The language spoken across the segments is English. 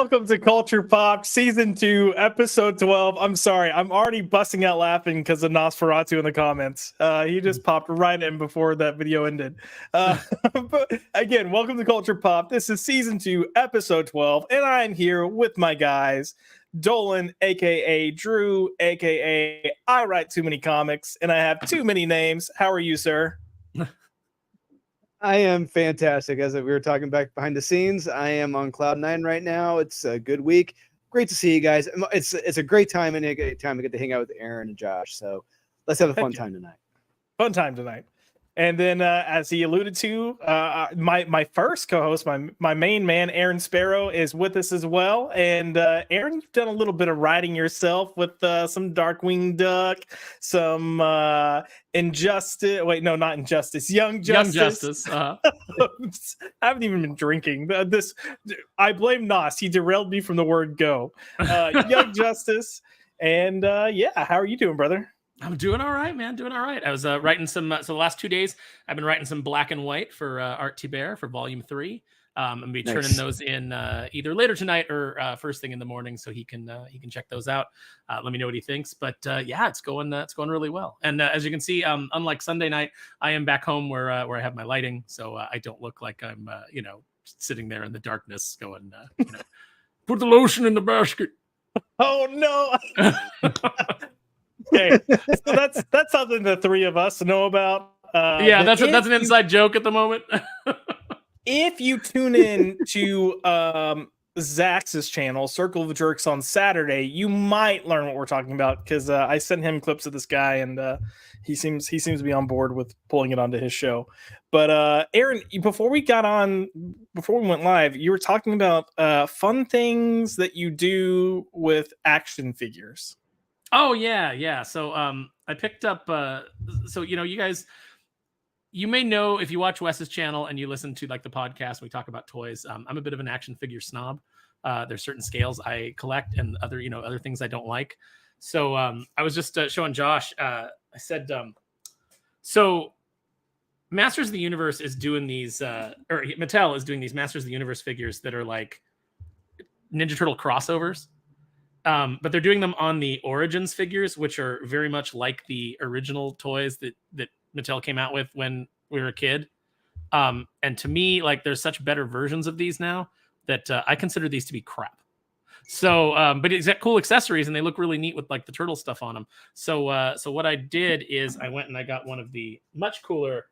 Welcome to Culture Pop, Season 2, Episode 12. I'm sorry, I'm already busting out laughing because of Nosferatu in the comments. He just popped right in before that video ended. But again, welcome to Culture Pop. This is Season 2, Episode 12, and I'm here with my guys, Dolan, a.k.a. Drew, a.k.a. I write too many comics, and I have too many names. How are you, sir? I am fantastic. As we were talking back behind the scenes, I am on cloud 9 right now. It's a good week. Great to see you guys. It's a great time and a great time to get to hang out with Aaron and Josh. So let's have a fun time tonight. Fun time tonight. And then, as he alluded to, my first co-host, my main man, Aaron Sparrow, is with us as well. And Aaron, you've done a little bit of writing yourself with some Darkwing Duck, some Injustice. Wait, no, not Injustice. Young Justice. Young Justice. I haven't even been drinking. I blame Nos. He derailed me from the word go. Young Justice. And yeah, how are you doing, brother? I'm doing all right, man. Doing all right. I was writing some. So the last 2 days, I've been writing some black and white for Art Bear for Volume 3. I'm gonna be turning those in either later tonight or first thing in the morning, so he can check those out. Let me know what he thinks. But yeah, it's going really well. And as you can see, unlike Sunday night, I am back home where I have my lighting, so I don't look like I'm sitting there in the darkness going, put the lotion in the basket. Oh no. Okay, so that's something the three of us know about. Yeah, that's an inside joke at the moment. If you tune in to Zax's channel, Circle of Jerks, on Saturday, you might learn what we're talking about because I sent him clips of this guy, and he seems to be on board with pulling it onto his show. But Aaron, before we went live, you were talking about fun things that you do with action figures. Oh yeah. So I picked up. So you guys, you may know if you watch Wes's channel and you listen to like the podcast, we talk about toys. I'm a bit of an action figure snob. There's certain scales I collect and other things I don't like. So I was just showing Josh. I said, so Masters of the Universe is doing these, or Mattel is doing these Masters of the Universe figures that are like Ninja Turtle crossovers. But they're doing them on the Origins figures, which are very much like the original toys that Mattel came out with when we were a kid. And to me, like, there's such better versions of these now that I consider these to be crap. So, but it's got cool accessories and they look really neat with like the turtle stuff on them. So what I did is I went and I got one of the much cooler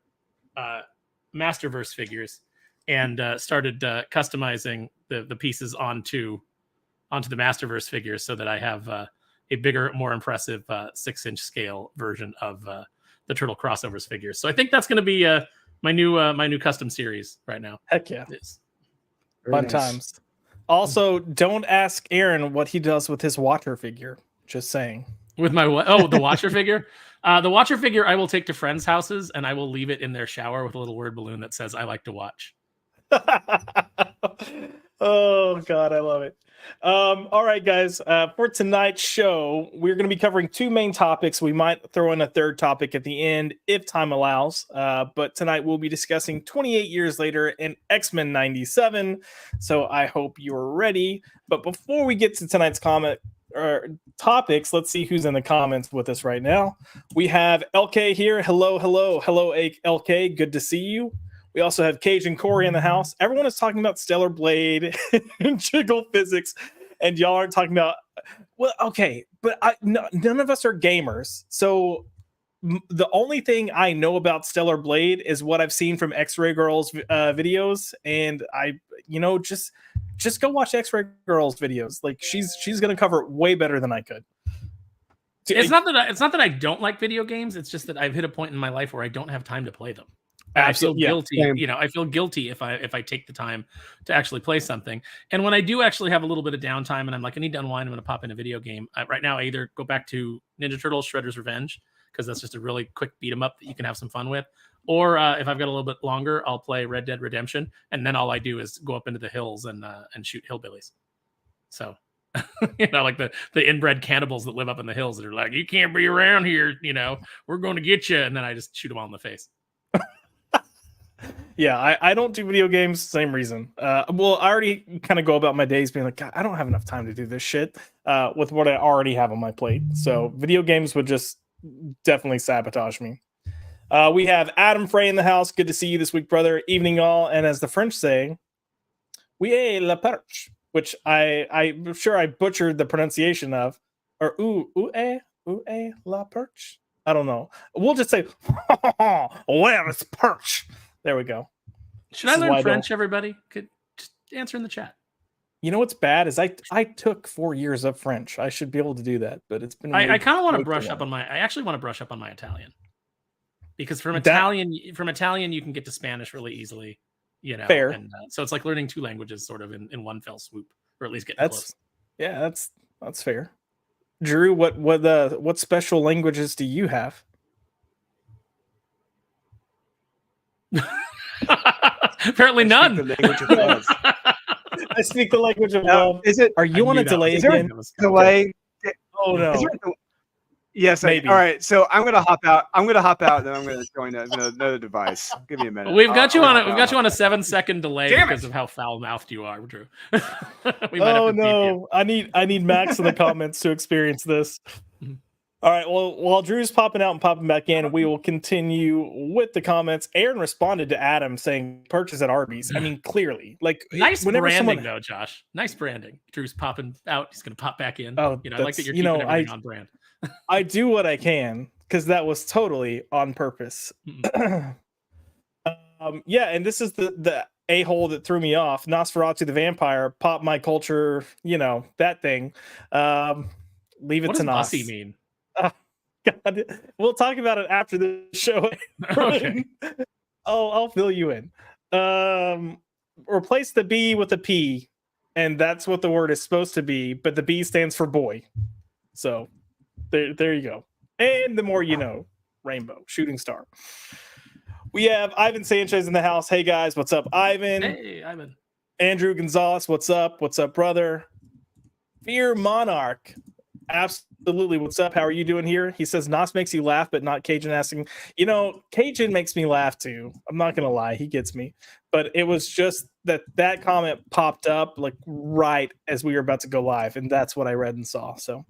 Masterverse figures and started customizing the pieces onto the Masterverse figures so that I have a bigger, more impressive 6-inch scale version of the Turtle Crossovers figures. So I think that's going to be my new custom series right now. Heck yeah. Fun times. Also, don't ask Aaron what he does with his Watcher figure. Just saying. With my what? Oh, the Watcher figure? The Watcher figure I will take to friends' houses and I will leave it in their shower with a little word balloon that says, I like to watch. Oh, God, I love it. All right, guys, for tonight's show, we're going to be covering two main topics. We might throw in a third topic at the end if time allows. But tonight we'll be discussing 28 years later in X-Men 97. So I hope you're ready. But before we get to tonight's topics, let's see who's in the comments with us right now. We have LK here. Hello, LK. Good to see you. We also have Cage and Corey in the house. Everyone is talking about Stellar Blade and Jiggle Physics, and y'all aren't talking about. Well, okay, but none of us are gamers. So the only thing I know about Stellar Blade is what I've seen from X-Ray Girl's videos, and just go watch X-Ray Girl's videos. Like she's gonna cover it way better than I could. It's not that I don't like video games. It's just that I've hit a point in my life where I don't have time to play them. I feel guilty. I feel guilty if I take the time to actually play something. And when I do actually have a little bit of downtime and I'm like, I need to unwind, I'm going to pop in a video game. Right now, I either go back to Ninja Turtles Shredder's Revenge, because that's just a really quick beat 'em up that you can have some fun with. Or if I've got a little bit longer, I'll play Red Dead Redemption. And then all I do is go up into the hills and shoot hillbillies. So, like the inbred cannibals that live up in the hills that are like, you can't be around here. We're going to get you. And then I just shoot them all in the face. Yeah, I don't do video games. Same reason. Well, I already kind of go about my days being like, God, I don't have enough time to do this shit with what I already have on my plate. So video games would just definitely sabotage me. We have Adam Frey in the house. Good to see you this week, brother. Evening all. And as the French say, oui la perche, which I'm sure I butchered the pronunciation of, or ooh la perche. I don't know. We'll just say, where is perch? There we go. Should I learn French, everybody? Could just answer in the chat. You know what's bad is I took 4 years of French. I should be able to do that, but it's been. I kind of want to brush up on my. I actually want to brush up on my Italian, because from Italian you can get to Spanish really easily. You know, fair. And so it's like learning 2 languages sort of in one fell swoop, or at least getting close. Yeah, that's fair. Drew, what special languages do you have? Apparently none. I speak the language of love. Is it? Are you on a delay again? Delay? Oh no. Yes, maybe. All right, so I'm gonna hop out. And then I'm gonna join another device. Give me a minute. We've got you on a 7-second delay because of how foul-mouthed you are, Drew. Oh no, I need Max in the comments to experience this. All right, well, while Drew's popping out and popping back in, we will continue with the comments. Aaron responded to Adam saying purchase at Arby's. I mean, clearly, like nice branding though, Josh. Nice branding. Drew's popping out. He's gonna pop back in. Oh, I like that you're keeping everything on brand. I do what I can because that was totally on purpose. Yeah, and this is the a-hole that threw me off. Nosferatu the vampire, pop my culture, that thing. Leave it what to Nos. What does mean? God, we'll talk about it after the show. Okay. I'll fill you in. Replace the B with a P, and that's what the word is supposed to be, but the B stands for boy. So there you go. And the more you know, rainbow, shooting star. We have Ivan Sanchez in the house. Hey guys, what's up, Ivan? Hey, Ivan. Andrew Gonzalez, what's up? What's up, brother? Fear Monarch. Absolutely. What's up? How are you doing here? He says Nos makes you laugh, but not Cajun asking. Cajun makes me laugh too. I'm not gonna lie, he gets me. But it was just that comment popped up like right as we were about to go live, and that's what I read and saw. So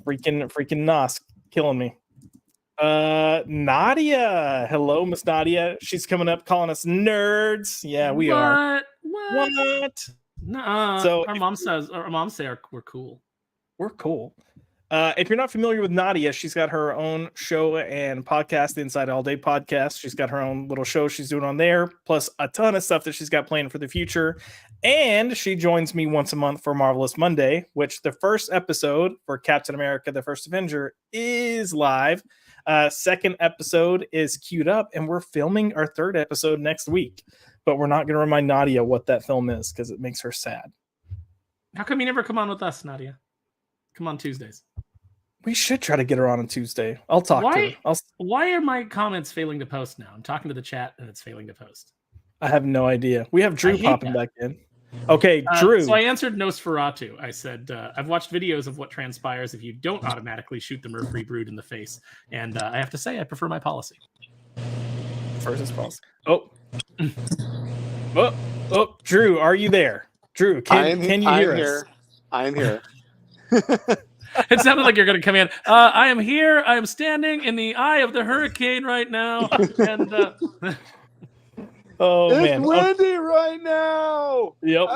freaking Nos killing me. Nadia. Hello, Miss Nadia. She's coming up calling us nerds. Yeah, we are. What? No. So our mom says we're cool. We're cool. If you're not familiar with Nadia, she's got her own show and podcast, the Inside All Day podcast. She's got her own little show she's doing on there, plus a ton of stuff that she's got planned for the future. And she joins me once a month for Marvelous Monday, which the first episode for Captain America, the First Avenger is live. Second episode is queued up, and we're filming our third episode next week. But we're not going to remind Nadia what that film is because it makes her sad. How come you never come on with us, Nadia? Come on Tuesdays. We should try to get her on Tuesday. I'll talk to her. Why are my comments failing to post now? I'm talking to the chat and it's failing to post. I have no idea. We have Drew popping back in. Okay, Drew. So I answered Nosferatu. I said, I've watched videos of what transpires if you don't automatically shoot the Murfree brood in the face. And I have to say, I prefer my policy. First is policy. Oh, Drew, are you there? Drew, can you hear us? I am here. It sounded like you're going to come in. I am here. I am standing in the eye of the hurricane right now. And it's windy right now. Yep.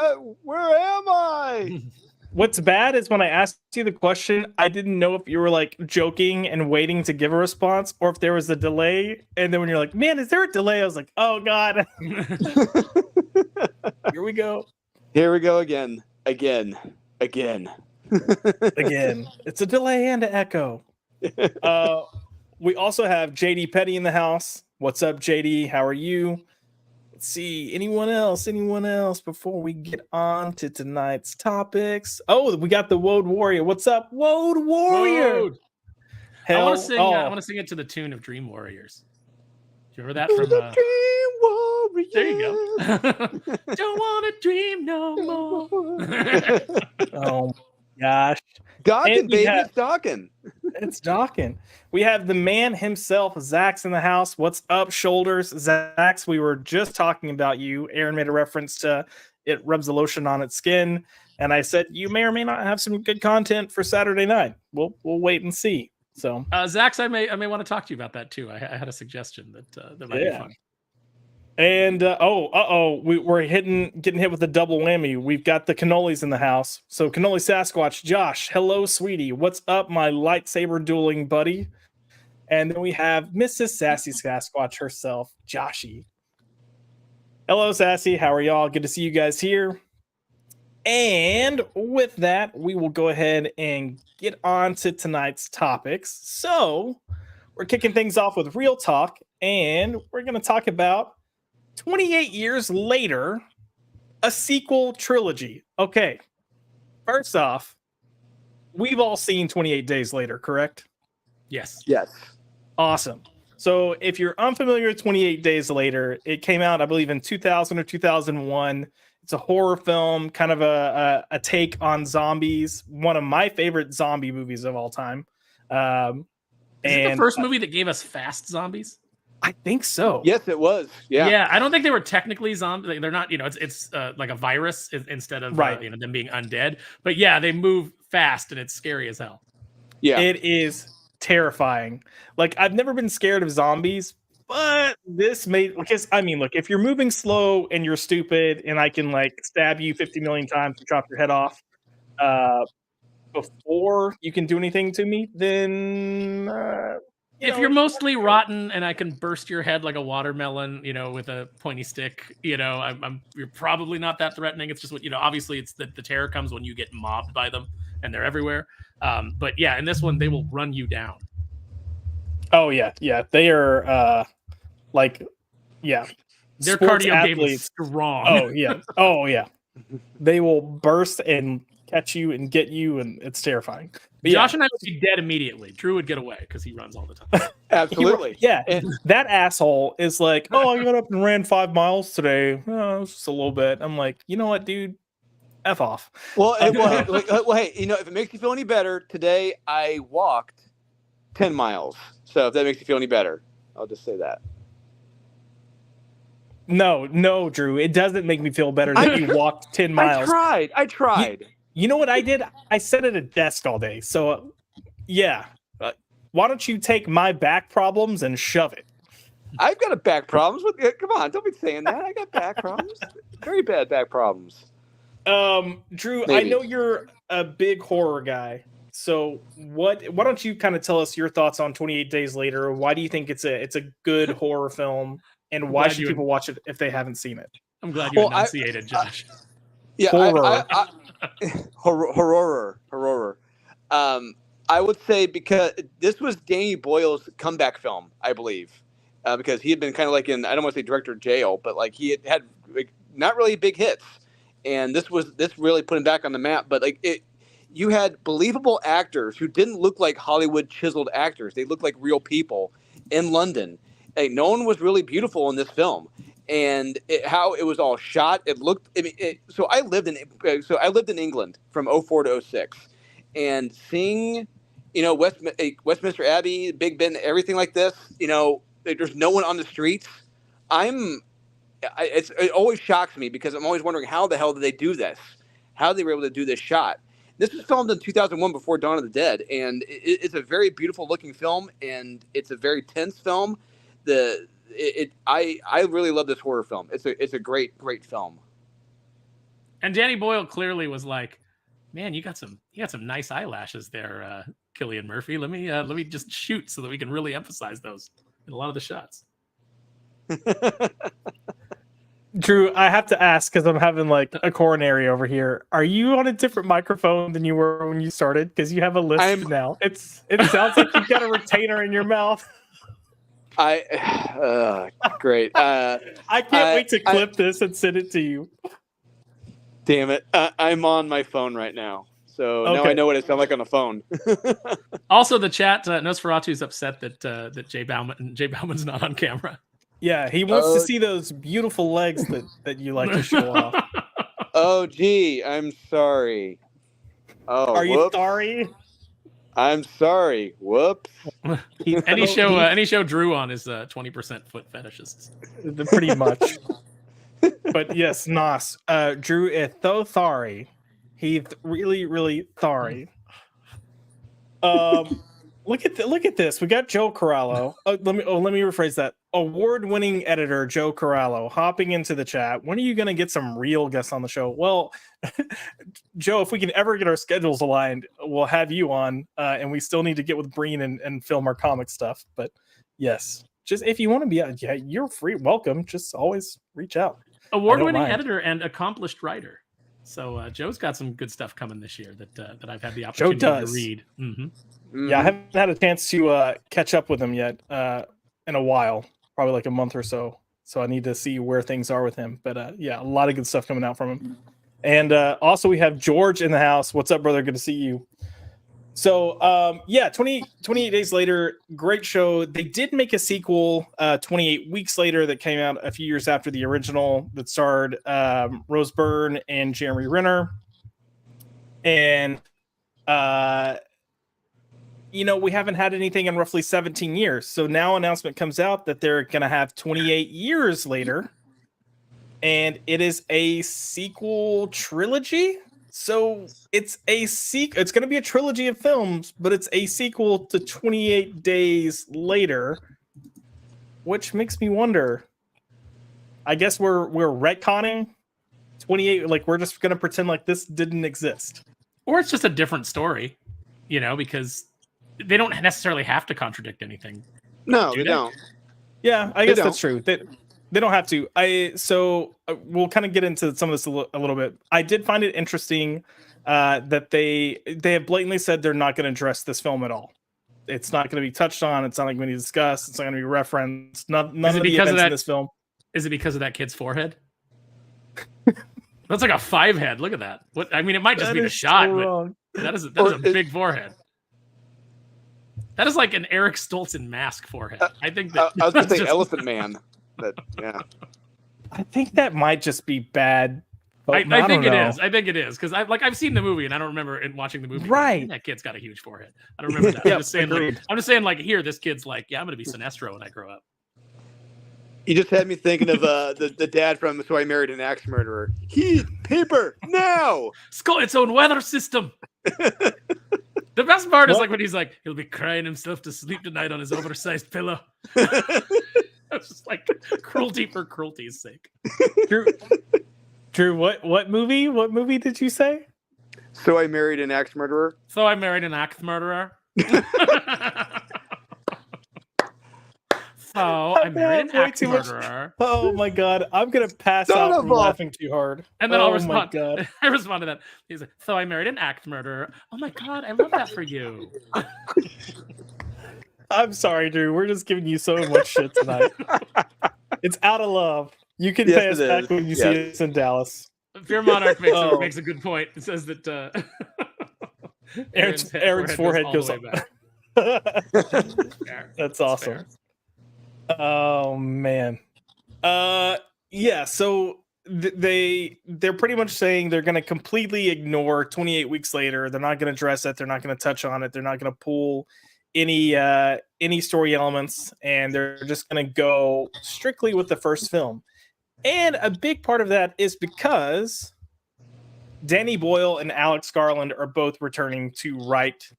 Where am I? What's bad is when I asked you the question, I didn't know if you were like joking and waiting to give a response or if there was a delay. And then when you're like, man, is there a delay? I was like, oh God. Here we go. Here we go again. Again. It's a delay and an echo. We also have JD Petty in the house. What's up, JD? How are you? Let's see. Anyone else before we get on to tonight's topics? Oh, we got the Woad Warrior. What's up, Woad Warrior? Woad. I want to sing it to the tune of Dream Warriors. Do you remember that from Dream Warriors? There you go. Don't want to dream no more. Oh gosh. Gawkin, baby, it's Dawkin. It's Dawkins. We have the man himself, Zach's in the house. What's up, shoulders? Zach's, we were just talking about you. Aaron made a reference to it rubs the lotion on its skin. And I said, you may or may not have some good content for Saturday night. We'll wait and see. So, Zach's, I may want to talk to you about that too. I had a suggestion that might be fun. And we're getting hit with a double whammy. We've got the cannolis in the house. So cannoli Sasquatch, Josh, hello, sweetie. What's up, my lightsaber dueling buddy? And then we have Mrs. Sassy Sasquatch herself, Joshy. Hello, Sassy. How are y'all? Good to see you guys here. And with that, we will go ahead and get on to tonight's topics. So we're kicking things off with real talk, and we're going to talk about 28 years later, a sequel trilogy. Okay, first off, we've all seen 28 Days Later, correct? Yes. Yes. Awesome. So if you're unfamiliar with 28 Days Later, it came out, I believe, in 2000 or 2001. It's a horror film, kind of a take on zombies. One of my favorite zombie movies of all time. Is it the first movie that gave us fast zombies? I think so. Yes, it was. Yeah. Yeah. I don't think they were technically zombies. They're not. It's like a virus instead of them being undead. But yeah, they move fast and it's scary as hell. Yeah. It is terrifying. Like, I've never been scared of zombies, but this made, because I mean, look, if you're moving slow and you're stupid and I can like stab you 50 million times and chop your head off before you can do anything to me, then if you're mostly rotten and I can burst your head like a watermelon, with a pointy stick, you're probably not that threatening. It's just what, obviously it's the terror comes when you get mobbed by them and they're everywhere. But yeah, in this one, they will run you down. Oh yeah. Yeah. They are their sports cardio athletes. game is strong. Oh yeah. Oh yeah. They will burst and catch you and get you, and it's terrifying. But Josh and I would be dead immediately. Drew would get away because he runs all the time. Absolutely. Yeah. That asshole is like, oh, I got up and ran 5 miles today. Oh, it's just a little bit. I'm like, you know what, dude? F off. Well, hey, if it makes you feel any better, today I walked 10 miles. So if that makes you feel any better, I'll just say that. No, Drew. It doesn't make me feel better that you walked 10 miles. I tried. You know what I did? I sat at a desk all day. So, yeah. Why don't you take my back problems and shove it? I've got a back problems. Come on, don't be saying that. I got back problems. Very bad back problems. Drew, maybe. I know you're a big horror guy. So why don't you kind of tell us your thoughts on 28 Days Later? Why do you think it's a good horror film? And why should people watch it if they haven't seen it? I'm glad you enunciated, Josh. Yeah, horror. Horror. I would say because this was Danny Boyle's comeback film, I believe, because he had been kind of like in, I don't want to say director jail, but like he had like, not really big hits, and this really put him back on the map. But like you had believable actors who didn't look like Hollywood chiseled actors; they looked like real people in London. Like, no one was really beautiful in this film, and how it was all shot. It looked. So I lived in England from 2004 to 2006, and seeing, Westminster Abbey, Big Ben, everything like this. There's no one on the streets. It always shocks me because I'm always wondering how the hell did they do this? How they were able to do this shot. This was filmed in 2001 before Dawn of the Dead, and it's a very beautiful looking film, and it's a very tense film. I really love this horror film. It's a great film. And Danny Boyle clearly was like, man, you got some nice eyelashes there, Cillian Murphy. Let me just shoot so that we can really emphasize those in a lot of the shots. Drew, I have to ask because I'm having like a coronary over here. Are you on a different microphone than you were when you started? Because you have a lisp now. It sounds like you've got a retainer in your mouth. Great. I can't wait to clip this and send it to you. Damn it. I'm on my phone right now. So now I know what it sounds like on the phone. Also, the chat, Nosferatu's upset that Jay Bauman's not on camera. Yeah, he wants to see those beautiful legs that you like to show off. Oh, gee, I'm sorry. Oh, are you sorry? I'm sorry. Whoops. Any show Drew on is 20% foot fetishes. Pretty much. But yes, Nos. Drew Ithotari. He's really, really sorry. Look at this. We got Joe Corallo. Let me rephrase that. Award-winning editor Joe Corallo hopping into the chat. When are you going to get some real guests on the show? Well, Joe, if we can ever get our schedules aligned, we'll have you on. And we still need to get with Breen and film our comic stuff. But yes, just if you want to be out, yeah, you're free. Welcome. Just always reach out. Award-winning editor and accomplished writer. So Joe's got some good stuff coming this year that I've had the opportunity to read. Mm-hmm. Mm-hmm. Yeah, I haven't had a chance to catch up with him yet in a while, probably like a month or so. So I need to see where things are with him. But yeah, a lot of good stuff coming out from him. And also we have George in the house. What's up, brother? Good to see you. So yeah, 28 days later, great show. They did make a sequel 28 weeks later that came out a few years after the original that starred Rose Byrne and Jeremy Renner. And we haven't had anything in roughly 17 years. So now announcement comes out that they're going to have 28 years later. And it is a sequel trilogy. So it's it's going to be a trilogy of films, but it's a sequel to 28 Days Later, which makes me wonder. I guess we're retconning 28. Like we're just going to pretend like this didn't exist. Or it's just a different story, because they don't necessarily have to contradict anything. No, they don't. Yeah, I guess that's true. They don't have to. We'll kind of get into some of this a little bit. I did find it interesting that they have blatantly said they're not going to address this film at all. It's not going to be touched on. It's not going to be discussed. It's not going to be referenced. None of the events in this film. Is it because of that kid's forehead? That's like a 5 head. Look at that. What? I mean, it might just be the shot, but that is a big forehead. That is like an Eric Stoltz mask forehead. I think that I was going to say Elephant Man. But yeah, I think that might just be bad. I think it is. I think it is because I've seen the movie and I don't remember watching the movie. Right, that kid's got a huge forehead. I don't remember that. I'm just saying here this kid's like, yeah, I'm gonna be Sinestro when I grow up. You just had me thinking of the dad from So I Married an Axe Murderer. Heat paper now. It's got its own weather system. The best part is when he's like, he'll be crying himself to sleep tonight on his oversized pillow. It's just like cruelty for cruelty's sake. Drew, what movie? What movie did you say? So I Married an Axe Murderer. So I Married an Axe Murderer. So I married an axe murderer. Oh my god, I'm gonna pass out from laughing too hard. And then I'll respond. I respond to that. He's like, so I married an axe murderer. Oh my god, I love that for you. I'm sorry, Drew. We're just giving you so much shit tonight. It's out of love. You can pay us back when you see us in Dallas. Fear Monarch makes a good point. It says that Aaron's forehead goes up. That's awesome. Oh man. Yeah, so they're pretty much saying they're going to completely ignore 28 weeks later. They're not going to address it. They're not going to touch on it. They're not going to pull any story elements, and they're just going to go strictly with the first film. And a big part of that is because Danny Boyle and Alex Garland are both returning to write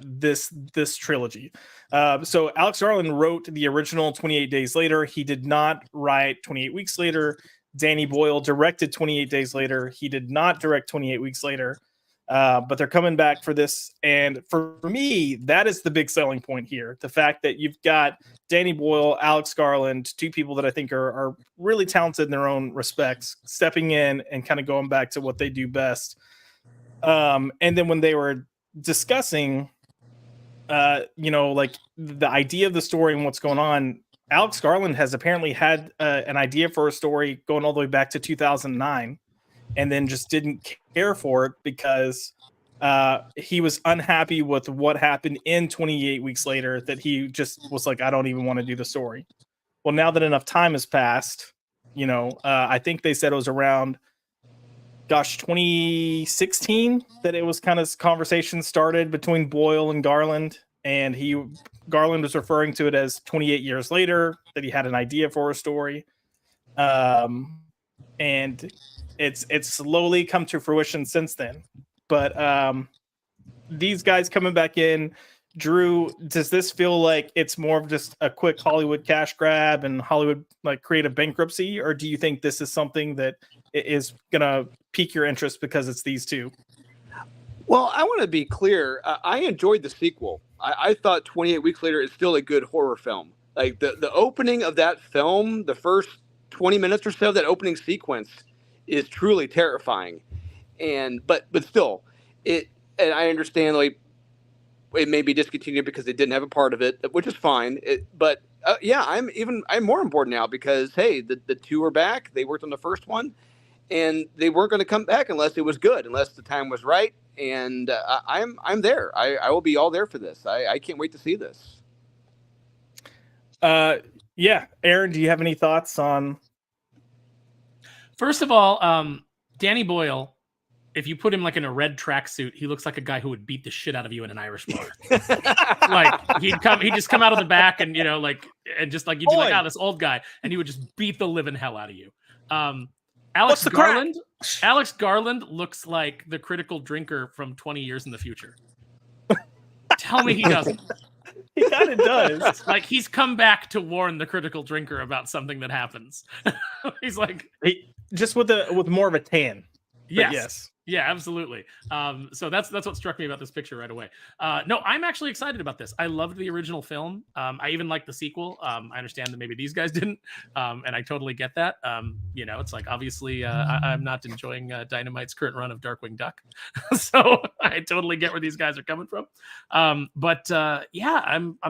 this trilogy. So Alex Garland wrote the original 28 Days Later. He did not write 28 Weeks Later. Danny Boyle directed 28 Days Later. He did not direct 28 Weeks Later. But they're coming back for this. And for me, that is the big selling point here. The fact that you've got Danny Boyle, Alex Garland, two people that I think are really talented in their own respects, stepping in and kind of going back to what they do best. And then when they were discussing, like the idea of the story and what's going on, Alex Garland has apparently had an idea for a story going all the way back to 2009. And then just didn't care for it because he was unhappy with what happened in 28 Weeks Later, that he just was like, I don't even want to do the story. Well, now that enough time has passed, I think they said it was around, 2016 that it was kind of conversation started between Boyle and Garland, and Garland was referring to it as 28 years later that he had an idea for a story. And it's slowly come to fruition since then. But these guys coming back in, Drew, does this feel like it's more of just a quick Hollywood cash grab and Hollywood like creative bankruptcy, or do you think this is something that is gonna pique your interest because it's these two? Well, I want to be clear. I enjoyed the sequel. I thought 28 Weeks Later is still a good horror film. Like the opening of that film, the first 20 minutes or so, that opening sequence is truly terrifying. But still, and I understand like it may be discontinued because they didn't have a part of it, which is fine. But I'm more on board now because hey, the two are back. They worked on the first one, and they weren't going to come back unless it was good, unless the time was right. And I'm there. I will be all there for this. I can't wait to see this. Yeah, Aaron, do you have any thoughts on? First of all, Danny Boyle, if you put him like in a red tracksuit, he looks like a guy who would beat the shit out of you in an Irish bar. Like he'd just come out of the back and and just like you'd be like, this old guy, and he would just beat the living hell out of you. Alex Garland looks like the critical drinker from 20 years in the future. Tell me he doesn't. He kind of does. Like he's come back to warn the critical drinker about something that happens. He's like just with more of a tan. Yes. Yeah, absolutely. So that's what struck me about this picture right away. No, I'm actually excited about this. I loved the original film. I even liked the sequel. I understand that maybe these guys didn't, and I totally get that. It's like obviously I'm not enjoying Dynamite's current run of Darkwing Duck, so I totally get where these guys are coming from. I'm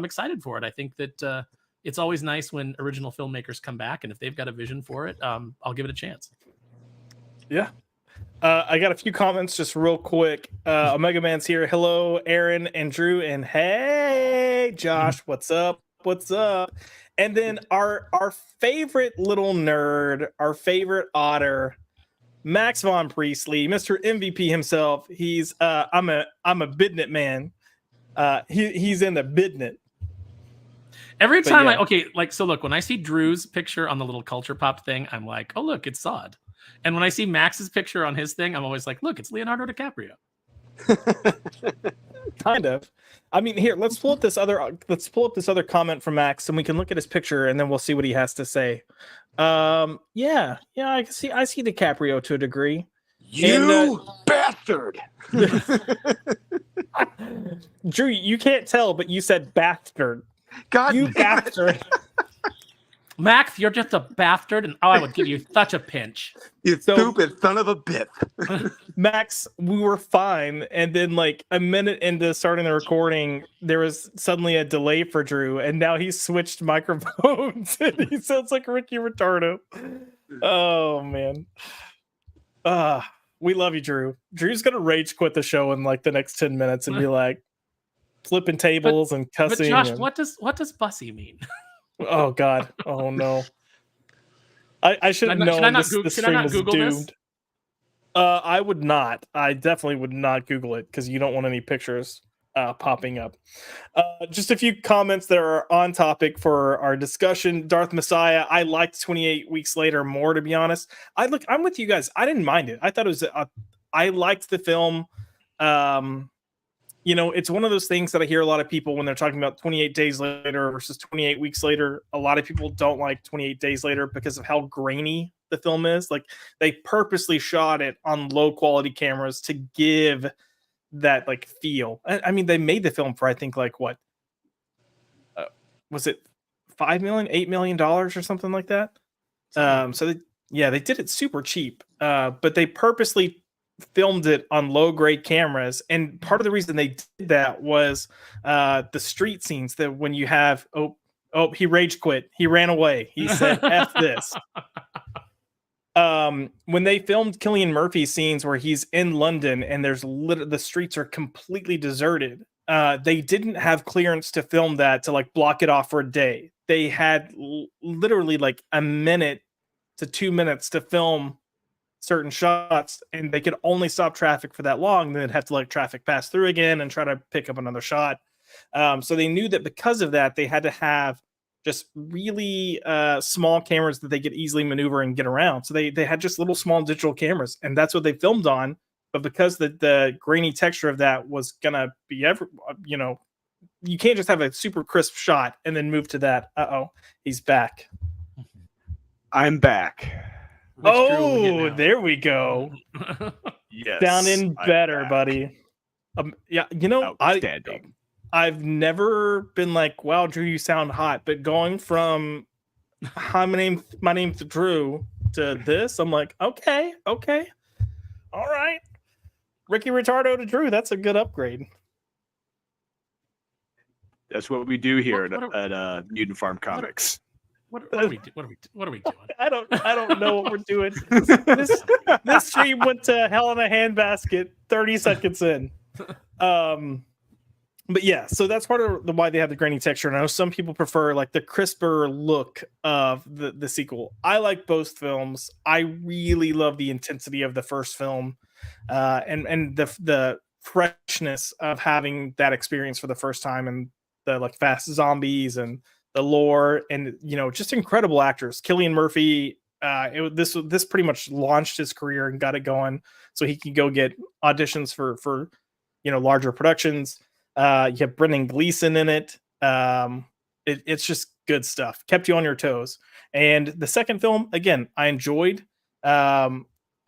excited for it. I think that it's always nice when original filmmakers come back, and if they've got a vision for it, I'll give it a chance. Yeah. I got a few comments just real quick. Omega Man's here. Hello, Aaron and Drew. And hey, Josh, what's up? What's up? And then our favorite little nerd, our favorite otter, Max Von Priestley, Mr. MVP himself. He's I'm a Bidnet man. He's in the Bidnet. Every time look, when I see Drew's picture on the little Culture Pop thing, I'm like, oh look, it's Sod. And when I see Max's picture on his thing, I'm always like, look, it's Leonardo DiCaprio. Kind of. I mean, here, let's pull up this other comment from Max, and we can look at his picture, and then we'll see what he has to say. Yeah, I see DiCaprio to a degree. You bastard! Drew, you can't tell, but you said bastard. God, you bastard. Max, you're just a bastard, and I would give you such a pinch. You stupid son of a bitch. Max, we were fine, and then like a minute into starting the recording, there was suddenly a delay for Drew, and now he's switched microphones, and he sounds like Ricky Ritardo. Oh man. We love you, Drew. Drew's gonna rage quit the show in like the next 10 minutes and be like flipping tables and cussing. But Josh, what does bussy mean? Oh God! Oh no! I should have known this stream was doomed. I would not. I definitely would not Google it because you don't want any pictures popping up. Just a few comments that are on topic for our discussion. Darth Messiah. I liked 28 Weeks Later more, to be honest. I'm with you guys. I didn't mind it. I thought it was. I liked the film. It's one of those things that I hear a lot of people when they're talking about 28 Days Later versus 28 Weeks Later. A lot of people don't like 28 Days Later because of how grainy the film is. Like they purposely shot it on low quality cameras to give that like feel. I mean, they made the film for I think like what was it $5 million, $8 million or something like that. So they did it super cheap, but they purposely filmed it on low grade cameras, and part of the reason they did that was the street scenes that when you have he rage quit, he ran away, he said F this. When they filmed Cillian Murphy's scenes where he's in London and there's the streets are completely deserted, they didn't have clearance to film that to like block it off for a day. They had literally like a minute to 2 minutes to film certain shots, and they could only stop traffic for that long. Then they'd have to let traffic pass through again and try to pick up another shot. So they knew that because of that, they had to have just really small cameras that they could easily maneuver and get around. So they had just little small digital cameras, and that's what they filmed on. But because the grainy texture of that was gonna be you can't just have a super crisp shot and then move to that. He's back. I'm back. There we go. Yes. Sounding I'm better, back. buddy. Yeah, Outstanding. I've never been like, wow, Drew, you sound hot. But going from hi, my name's Drew to this, I'm like, okay, all right. Ricky Ritardo to Drew, that's a good upgrade. That's what we do here What at Mutant Farm Comics. What are we doing? I don't know what we're doing. This stream went to hell in a handbasket 30 seconds in. But yeah, so that's part of why they have the grainy texture. And I know some people prefer like the crisper look of the sequel. I like both films. I really love the intensity of the first film, and the freshness of having that experience for the first time, and the like fast zombies and the lore, and just incredible actors. Cillian Murphy, this pretty much launched his career and got it going, so he could go get auditions for larger productions. You have Brendan Gleeson in it. It's just good stuff. Kept you on your toes. And the second film, again, I enjoyed. I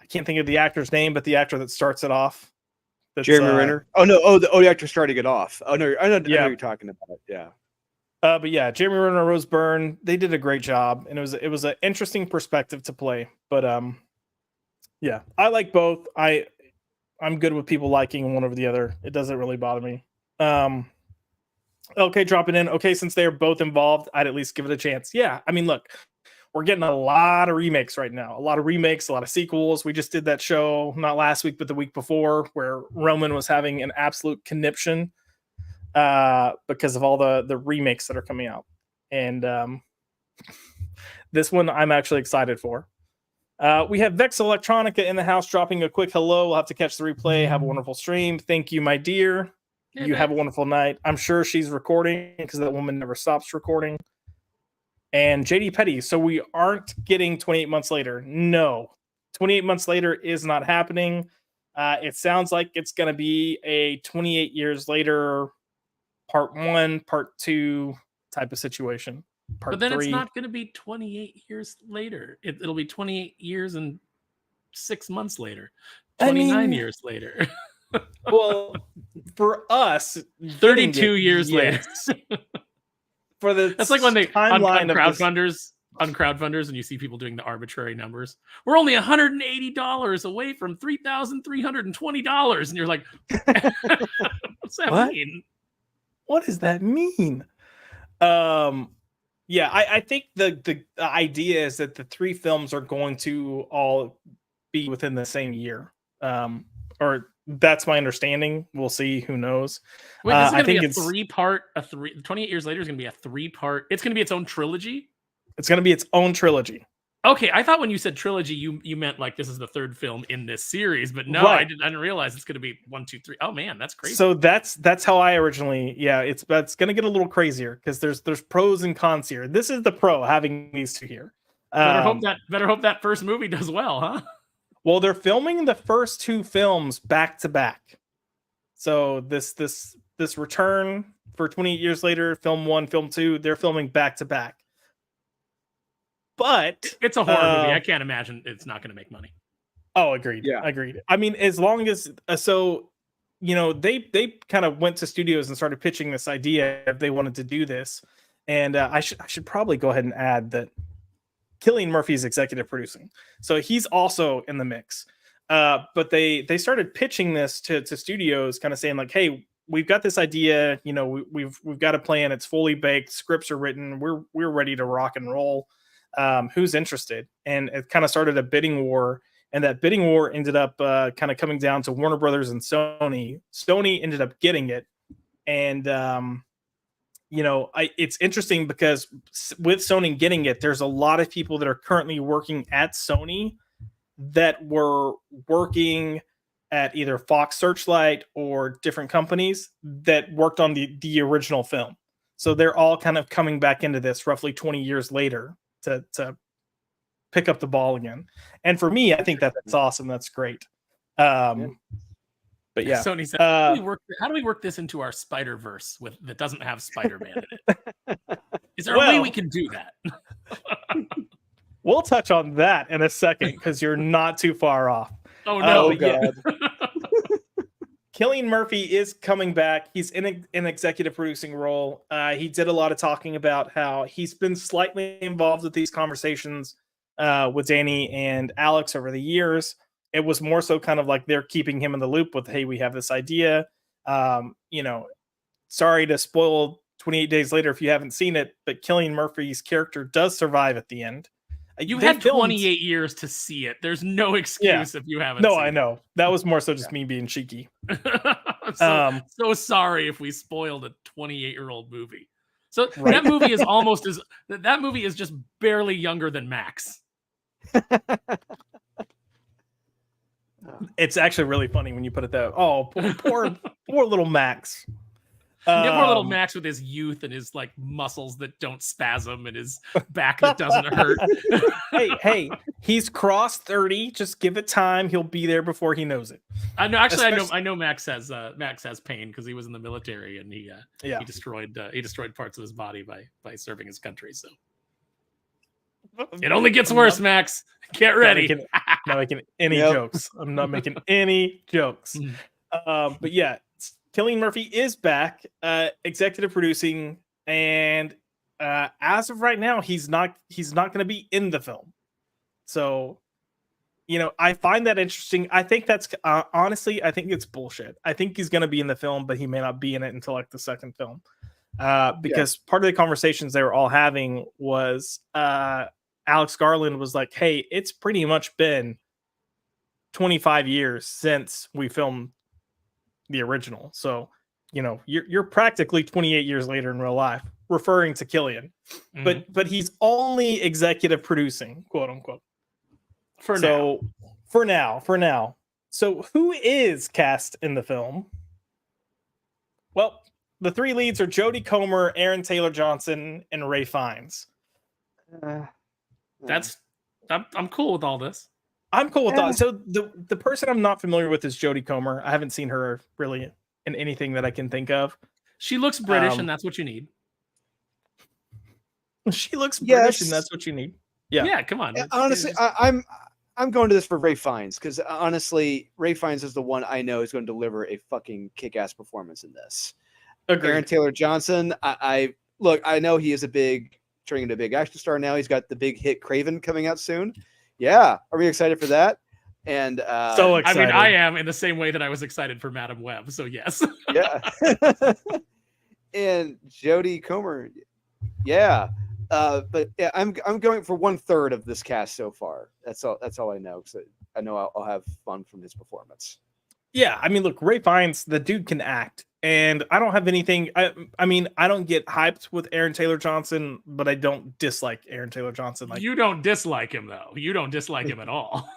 can't think of the actor's name, but the actor that starts it off. Jeremy Renner. Oh no! The actor starting it off. Oh no! I know what you're talking about. Yeah. But yeah, Jeremy Renner, Rose Byrne, they did a great job, and it was an interesting perspective to play. But yeah, I like both. I'm good with people liking one over the other. It doesn't really bother me. Okay, dropping in. Okay, since they're both involved, I'd at least give it a chance. Yeah, I mean, look, we're getting a lot of remakes right now. A lot of remakes, a lot of sequels. We just did that show not last week, but the week before, where Roman was having an absolute conniption because of all the remakes that are coming out. And this one I'm actually excited for. We have Vex Electronica in the house dropping a quick hello. We'll have to catch the replay. Have a wonderful stream. Thank you, my dear. Yeah, you have a wonderful night. I'm sure she's recording because that woman never stops recording. And JD Petty. So we aren't getting 28 months later. No, 28 months later is not happening. It sounds like it's going to be a 28 years later, part 1, part 2 type of situation. Part but then 3. It's not going to be 28 years later. It'll be 28 years and 6 months later. 29 years later. Well, for us, 32 years later. For the That's like when they on crowdfunders and you see people doing the arbitrary numbers. We're only $180 away from $3,320, and you're like, what's that mean? What does that mean? Yeah, I think the idea is that the 3 films are going to all be within the same year. Or that's my understanding. We'll see. Who knows? Wait, this is going to be a 3-part. 28 years later is going to be a 3-part. It's going to be its own trilogy. It's going to be its own trilogy. Okay, I thought when you said trilogy, you meant like this is the 3rd film in this series, but no, right. I didn't realize it's going to be 1, 2, 3. Oh man, that's crazy. So that's how I originally. Yeah, it's going to get a little crazier because there's pros and cons here. This is the pro having these 2 here. Better hope that first movie does well, huh? Well, they're filming the first 2 films back to back. So this return for 28 years later, film 1, film 2, they're filming back to back. But it's a horror movie. I can't imagine it's not going to make money. Oh, agreed. Yeah, agreed. I mean, as long as they kind of went to studios and started pitching this idea if they wanted to do this, and I should probably go ahead and add that Cillian Murphy's executive producing, so he's also in the mix. But they started pitching this to studios, kind of saying like, "Hey, we've got this idea. We've got a plan. It's fully baked. Scripts are written. We're ready to rock and roll. Who's interested?" And it kind of started a bidding war, and that bidding war ended up kind of coming down to Warner Brothers and Sony. Sony ended up getting it, and it's interesting because with Sony getting it, there's a lot of people that are currently working at Sony that were working at either Fox Searchlight or different companies that worked on the original film. So they're all kind of coming back into this roughly 20 years later to pick up the ball again. And for me, I think that's awesome. That's great. But yeah, Sony said, how do we work this into our Spider-Verse that doesn't have Spider-Man in it? Is there a way we can do that? We'll touch on that in a second because you're not too far off. Oh no! God. Cillian Murphy is coming back. He's in an executive producing role. He did a lot of talking about how he's been slightly involved with these conversations with Danny and Alex over the years. It was more so kind of like they're keeping him in the loop with, hey, we have this idea. Sorry to spoil 28 Days Later if you haven't seen it, but Cillian Murphy's character does survive at the end. You had 28 years to see it. There's no excuse if you haven't seen it. No, I know. That was more so just me being cheeky. I'm so sorry if we spoiled a 28-year-old movie. So that movie is that movie is just barely younger than Max. It's actually really funny when you put it that. Oh, poor little Max. Poor little Max with his youth and his like muscles that don't spasm and his back that doesn't hurt. hey, he's crossed 30. Just give it time. He'll be there before he knows it. I know. Actually, I know Max has pain because he was in the military and he destroyed parts of his body by serving his country. So it only gets worse, Max. Get ready. Not making any jokes. I'm not making any jokes. But yeah, Cillian Murphy is back, executive producing, and as of right now, he's not going to be in the film. So, I find that interesting. I think that's honestly, I think it's bullshit. I think he's going to be in the film, but he may not be in it until like the second film, because part of the conversations they were all having was Alex Garland was like, "Hey, it's pretty much been 25 years since we filmed the original. So, you're practically 28 years later in real life," referring to Cillian. Mm-hmm. But he's only executive producing, quote unquote. For now. So who is cast in the film? Well, the three leads are Jodie Comer, Aaron Taylor Johnson, and Ray Fiennes. I'm cool with all this. I'm cool with that. So the person I'm not familiar with is Jodie Comer. I haven't seen her really in anything that I can think of. She looks British, and that's what you need. She looks British, and that's what you need. Yeah, come on. Honestly, I'm going to this for Ray Fiennes because honestly, Ray Fiennes is the one I know is going to deliver a fucking kick-ass performance in this. Agreed. Aaron Taylor Johnson, I know he is turning into a big action star now. He's got the big hit Craven coming out soon. Yeah, are we excited for that? And so excited. I mean, I am in the same way that I was excited for Madam Web. So yes. Yeah. And Jodie Comer, yeah. But yeah, I'm going for 1/3 of this cast so far. That's all I know because I know I'll have fun from his performance. Yeah, I mean, look, Ray Fiennes, the dude can act, and I don't have anything. I mean, I don't get hyped with Aaron Taylor Johnson, but I don't dislike Aaron Taylor Johnson. Like, you don't dislike him though. You don't dislike him at all.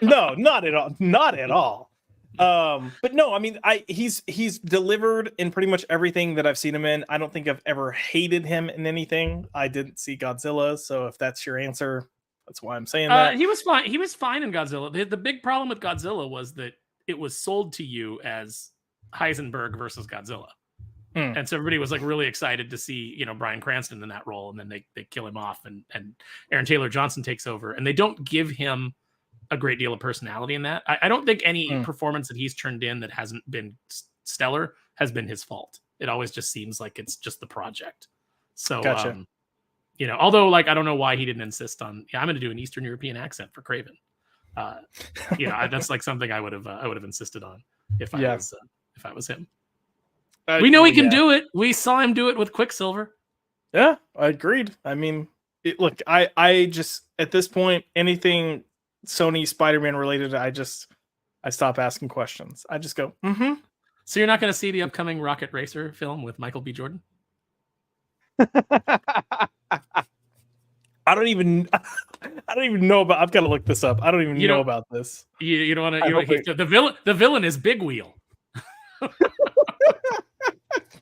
No, not at all. Not at all. But no, I mean, he's delivered in pretty much everything that I've seen him in. I don't think I've ever hated him in anything. I didn't see Godzilla, so if that's your answer, that's why I'm saying that. He was fine. He was fine in Godzilla. The big problem with Godzilla was that it was sold to you as Heisenberg versus Godzilla. And so everybody was like really excited to see, Bryan Cranston in that role. And then they kill him off and Aaron Taylor Johnson takes over, and they don't give him a great deal of personality in that. I don't think any performance that he's turned in that hasn't been stellar has been his fault. It always just seems like it's just the project. So, gotcha. Although like, I don't know why he didn't insist on, I'm going to do an Eastern European accent for Craven. That's like something I would have insisted on if I was him. We know he can do it. We saw him do it with Quicksilver. Yeah, I agreed. I mean, look, I just at this point, anything Sony Spider-Man related, I stop asking questions. I just go, So you're not going to see the upcoming Rocket Racer film with Michael B. Jordan? I don't even. I don't even know about. I've got to look this up. I don't even know about this. You don't want I hope to. The villain is Big Wheel.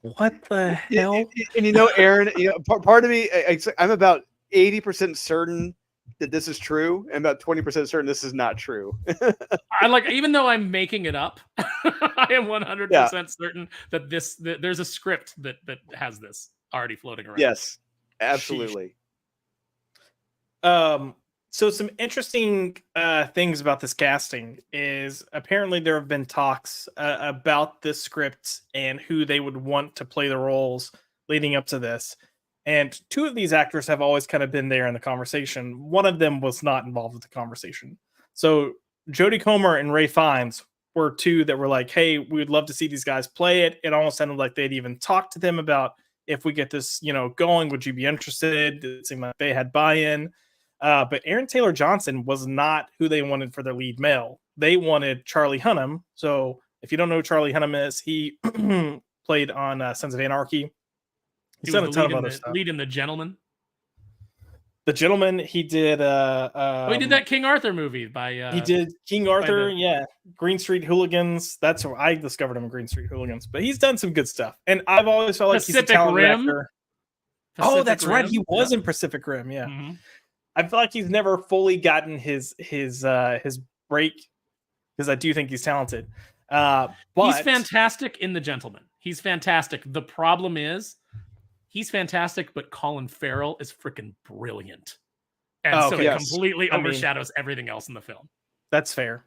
What the hell? And Aaron, part of me, I'm about 80% certain that this is true, and about 20% certain this is not true. Even though I'm making it up, I am 100% certain that there's a script that has this already floating around. Yes, absolutely. So some interesting things about this casting is apparently there have been talks about this script and who they would want to play the roles leading up to this. And two of these actors have always kind of been there in the conversation. One of them was not involved with the conversation. So Jodie Comer and Ray Fiennes were two that were like, hey, we would love to see these guys play it. It almost sounded like they'd even talked to them about, if we get this, going, would you be interested? It seemed like they had buy-in. But Aaron Taylor Johnson was not who they wanted for their lead male. They wanted Charlie Hunnam. So if you don't know who Charlie Hunnam is, he played on Sons of Anarchy. He's done a ton of other stuff. Lead in The Gentleman. The Gentleman, he did. He did that King Arthur movie by. He did King Arthur, yeah. Green Street Hooligans. That's where I discovered him in Green Street Hooligans. But he's done some good stuff, and I've always felt like he's a talented actor. That's right. He was in Pacific Rim. Yeah, I feel like he's never fully gotten his break because I do think he's talented. But he's fantastic in The Gentleman. He's fantastic. The problem is, he's fantastic, but Colin Farrell is freaking brilliant. And so it completely overshadows everything else in the film. That's fair.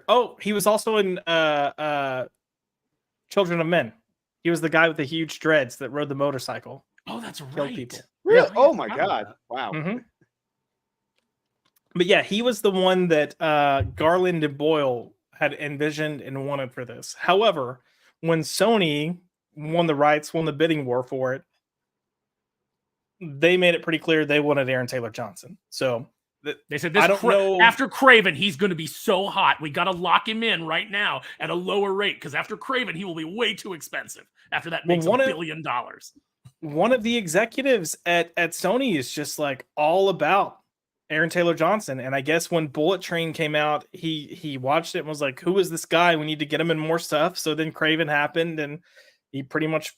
Oh, he was also in Children of Men. He was the guy with the huge dreads that rode the motorcycle. Oh, that's right. Killed people. Really? Oh my God. Wow. Mm-hmm. But yeah, he was the one that Garland and Boyle had envisioned and wanted for this. However, when Sony won the bidding war for it, they made it pretty clear they wanted Aaron Taylor Johnson. So they said, after Craven, he's going to be so hot. We got to lock him in right now at a lower rate, because after Craven, he will be way too expensive. After that makes $1 billion. One of the executives at Sony is just like all about Aaron Taylor Johnson. And I guess when Bullet Train came out, he watched it and was like, who is this guy? We need to get him in more stuff. So then Craven happened, and he pretty much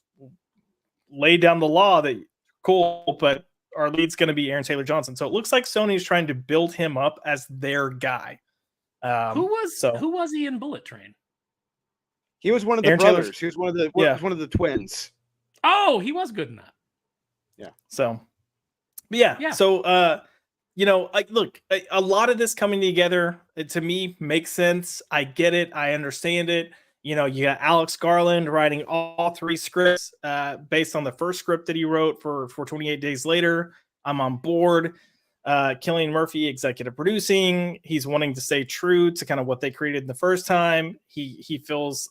laid down the law that, cool, but our lead's going to be Aaron Taylor Johnson. So it looks like Sony's trying to build him up as their guy. Who was he in Bullet Train? He was one of the brothers. He was one of the twins. Oh, he was good in that. Yeah. So, yeah. So, look, a lot of this coming together, to me, makes sense. I get it. I understand it. You got Alex Garland writing all three scripts based on the first script that he wrote for 28 Days Later. I'm on board. Cillian Murphy, executive producing. He's wanting to stay true to kind of what they created the first time. He feels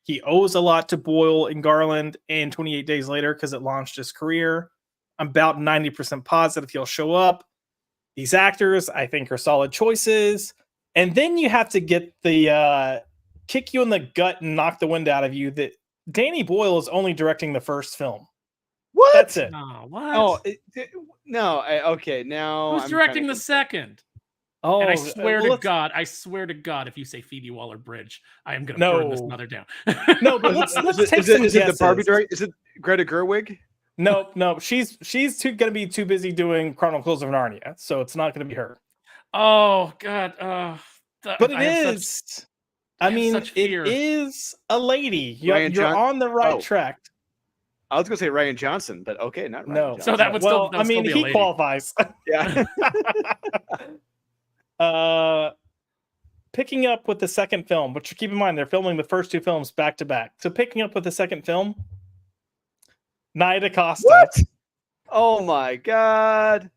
he owes a lot to Boyle and Garland and 28 Days Later because it launched his career. I'm about 90% positive he'll show up. These actors, I think, are solid choices. And then you have to get the kick you in the gut and knock the wind out of you that Danny Boyle is only directing the first film. What? That's it. Oh, what? Oh, no. Okay, now who's directing the second? Oh, and I swear to God, if you say Phoebe Waller-Bridge, I am going to burn this mother down. No, but let's take some guesses. Is it the Barbie director? Is it Greta Gerwig? No. She's going to be too busy doing Chronicles of Narnia, so it's not going to be her. Oh God. But it is. It is a lady. You're on the right track. I was going to say Ryan Johnson, but okay, not Ryan Johnson. So that would still be a he lady. Qualifies. Yeah. Picking up with the second film, but keep in mind they're filming the first two films back to back. So picking up with the second film, Nia DaCosta. What? Oh my God.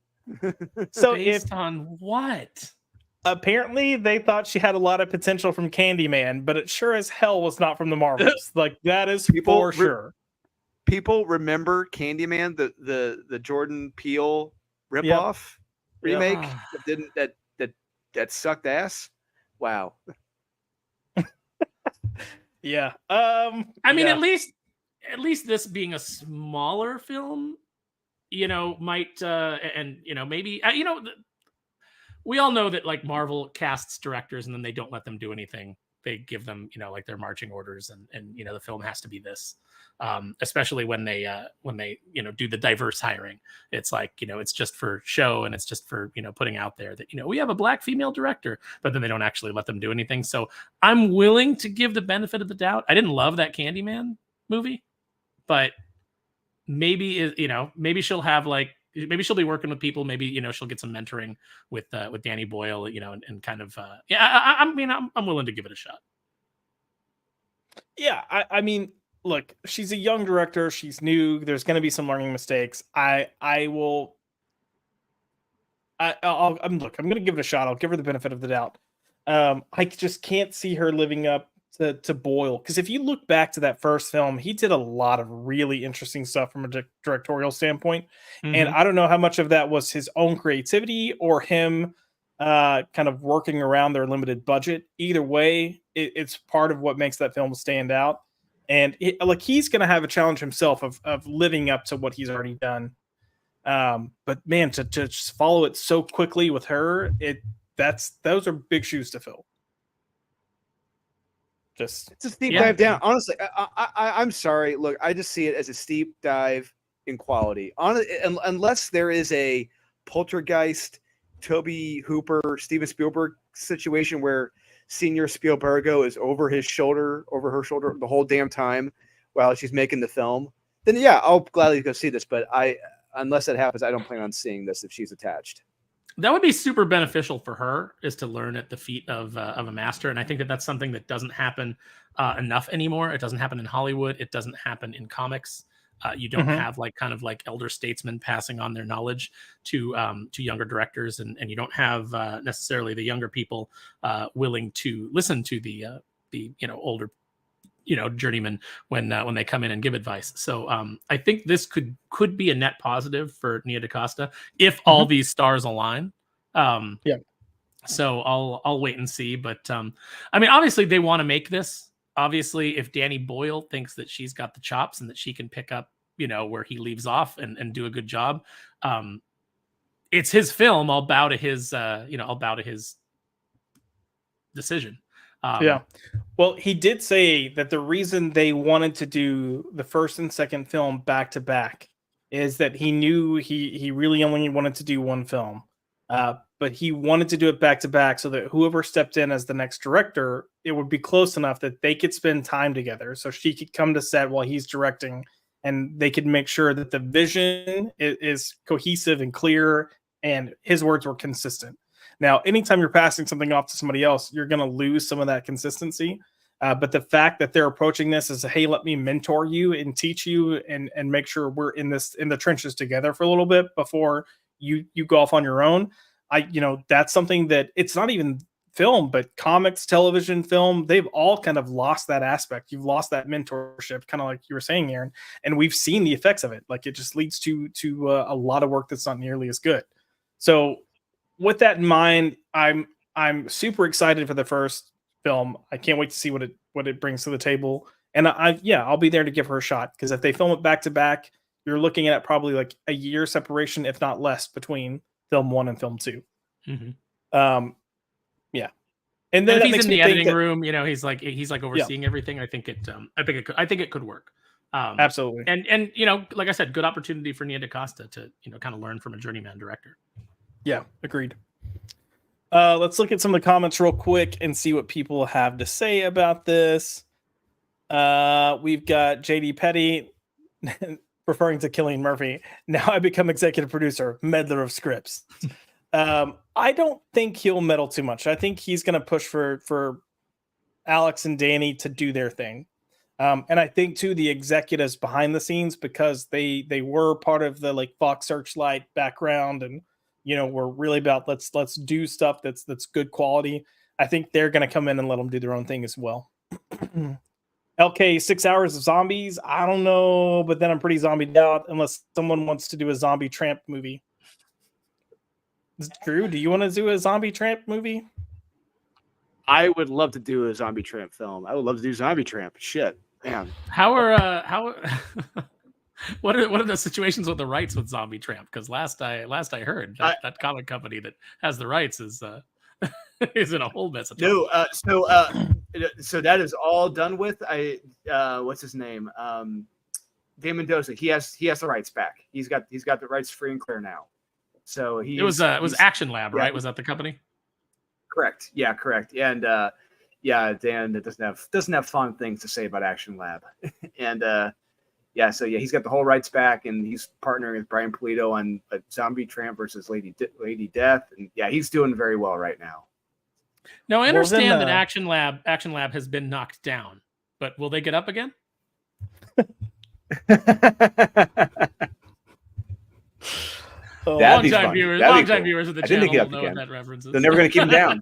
So based on what? Apparently they thought she had a lot of potential from Candyman, but it sure as hell was not from the Marvels. Like that is for sure. People remember Candyman, the Jordan Peele ripoff remake that sucked ass. Wow. Yeah. I mean, at least this being a smaller film, might and maybe we all know that like Marvel casts directors and then they don't let them do anything. They give them, like their marching orders and the film has to be this. Especially when they do the diverse hiring. It's like, it's just for show and it's just for, putting out there that, we have a black female director, but then they don't actually let them do anything. So I'm willing to give the benefit of the doubt. I didn't love that Candyman movie, but maybe, maybe she'll have like, maybe she'll be working with people. Maybe, she'll get some mentoring with Danny Boyle, and kind of, I'm willing to give it a shot. Yeah. I mean, look, she's a young director. She's new. There's going to be some learning mistakes. I'm going to give it a shot. I'll give her the benefit of the doubt. I just can't see her living up to Boyle. Because if you look back to that first film, he did a lot of really interesting stuff from a directorial standpoint. Mm-hmm. And I don't know how much of that was his own creativity or him kind of working around their limited budget. Either way, it's part of what makes that film stand out. And he's going to have a challenge himself of living up to what he's already done. But man, to just follow it so quickly with her, those are big shoes to fill. It's a steep dive down. Honestly, I'm sorry. Look, I just see it as a steep dive in quality. Unless there is a Poltergeist, Toby Hooper, Steven Spielberg situation where Senior Spielbergo is over her shoulder the whole damn time while she's making the film, then yeah, I'll gladly go see this. But unless that happens, I don't plan on seeing this if she's attached. That would be super beneficial for her, is to learn at the feet of a master. And I think that that's something that doesn't happen enough anymore. It doesn't happen in Hollywood. It doesn't happen in comics. You don't have kind of elder statesmen passing on their knowledge to younger directors, and you don't have necessarily the younger people willing to listen to the older journeyman when they come in and give advice. So I think this could be a net positive for Nia DaCosta if all these stars align. So I'll wait and see. But I mean, obviously they want to make this. Obviously, if Danny Boyle thinks that she's got the chops and that she can pick up, where he leaves off and do a good job, it's his film. I'll bow to his decision. Well, he did say that the reason they wanted to do the first and second film back to back is that he knew he really only wanted to do one film. But he wanted to do it back to back so that whoever stepped in as the next director, it would be close enough that they could spend time together. So she could come to set while he's directing, and they could make sure that the vision is cohesive and clear, and his words were consistent. Now, anytime you're passing something off to somebody else, you're going to lose some of that consistency. But the fact that they're approaching this as, hey, let me mentor you and teach you and make sure we're in the trenches together for a little bit before you go off on your own. That's something that it's not even film, but comics, television, film, they've all kind of lost that aspect. You've lost that mentorship, kind of like you were saying, Aaron, and we've seen the effects of it. Like, it just leads to a lot of work that's not nearly as good. So with that in mind, I'm super excited for the first film. I can't wait to see what it brings to the table. And I'll be there to give her a shot, because if they film it back to back, you're looking at probably like a year separation, if not less, between film 1 and film 2. And then if he's in the editing room, he's like overseeing everything. I think it could work. Absolutely. And like I said, good opportunity for Nia DaCosta to kind of learn from a journeyman director. Yeah, agreed. Let's look at some of the comments real quick and see what people have to say about this. We've got JD Petty referring to Cillian Murphy. Now I become executive producer, meddler of scripts. I don't think he'll meddle too much. I think he's going to push for Alex and Danny to do their thing. And I think too, the executives behind the scenes, because they were part of the like Fox Searchlight background, and we're really about let's do stuff that's good quality. I think they're going to come in and let them do their own thing as well. LK, 6 hours of zombies. I don't know, but then I'm pretty zombied out unless someone wants to do a zombie tramp movie. Drew, do you want to do a zombie tramp movie? I would love to do a zombie tramp film. I would love to do zombie tramp. Shit, man. How What are the situations with the rights with Zombie Tramp? Because last I heard that comic company that has the rights is is in a whole mess of trouble. No, so that is all done with. What's his name? Dan Mendoza. He has the rights back. He's got the rights free and clear now. So it was Action Lab, right? Was that the company? Correct. Yeah, correct. And Dan doesn't have fun things to say about Action Lab. And he's got the whole rights back, and he's partnering with Brian Pulido on a Zombie Tramp versus Lady Death, and he's doing very well right now. Now I understand that Action Lab has been knocked down, but will they get up again? Long-time viewers of the channel will know what that reference is. They're never going to keep him down.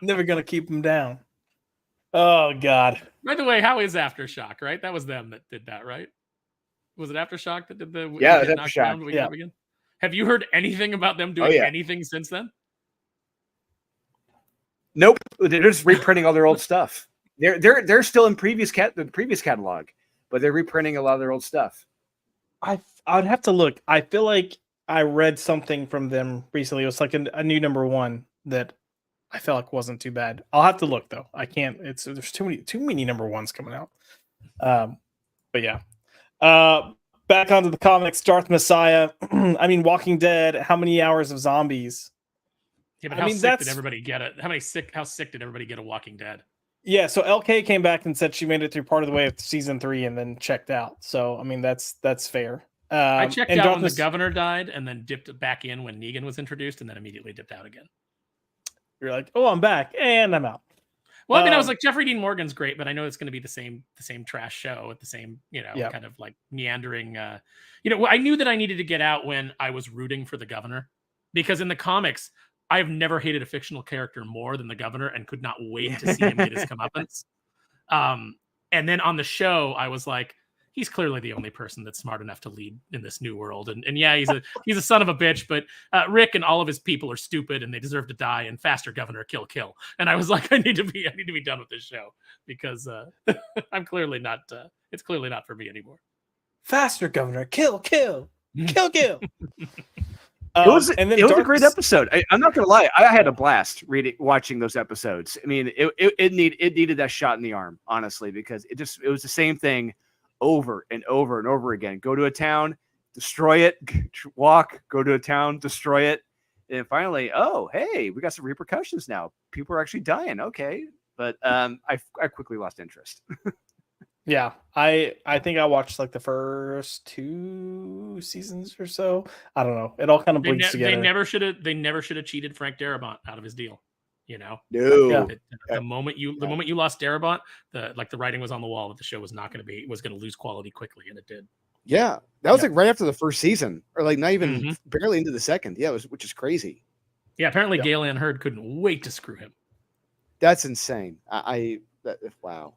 Never going to keep him down. Oh, God. By the way, how is Aftershock, right? That was them that did that, right? Was it Aftershock that did the... Yeah, it was Aftershock. Yeah. Again? Have you heard anything about them doing anything since then? Nope. They're just reprinting all their old stuff. They're still in the previous catalog, but they're reprinting a lot of their old stuff. I'd have to look. I feel like I read something from them recently. It was like a new #1 that I felt like wasn't too bad. I'll have to look though. I can't. There's too many #1s coming out. But yeah. Back onto the comics. Darth Messiah. I mean, Walking Dead. How many hours of zombies? Yeah, but how sick did everybody get it? How sick did everybody get a Walking Dead? Yeah, so LK came back and said she made it through part of the way of season 3 and then checked out. So I mean that's fair. I checked out when the governor died and then dipped back in when Negan was introduced and then immediately dipped out again. You're like, oh, I'm back and I'm out. Well, I mean, I was like, Jeffrey Dean Morgan's great, but I know it's going to be the same trash show with the same, kind of like meandering. I knew that I needed to get out when I was rooting for the governor, because in the comics, I have never hated a fictional character more than the governor and could not wait to see him get his comeuppance. And then on the show, I was like, he's clearly the only person that's smart enough to lead in this new world. And yeah, he's a son of a bitch, but Rick and all of his people are stupid and they deserve to die, and faster governor, kill. And I was like, I need to be done with this show because I'm clearly not, it's clearly not for me anymore. Faster governor, kill. It was a great episode. I'm not gonna lie, I had a blast watching those episodes. I mean, it needed that shot in the arm, honestly, because it was the same thing over and over and over again. Go to a town, destroy it, walk, go to a town, destroy it, and finally, oh hey, we got some repercussions now. People are actually dying. Okay, but I quickly lost interest. Yeah, I think I watched like the first 2 seasons or so. I don't know. It all kind of bleeds together. They never should have cheated Frank Darabont out of his deal. No. The moment you lost Darabont, the writing was on the wall that the show was going to lose quality quickly, and it did. Yeah, that was like right after the first season, or like not even barely into the second. Yeah, which is crazy. Yeah, apparently Gale Ann Hurd couldn't wait to screw him. That's insane. Wow.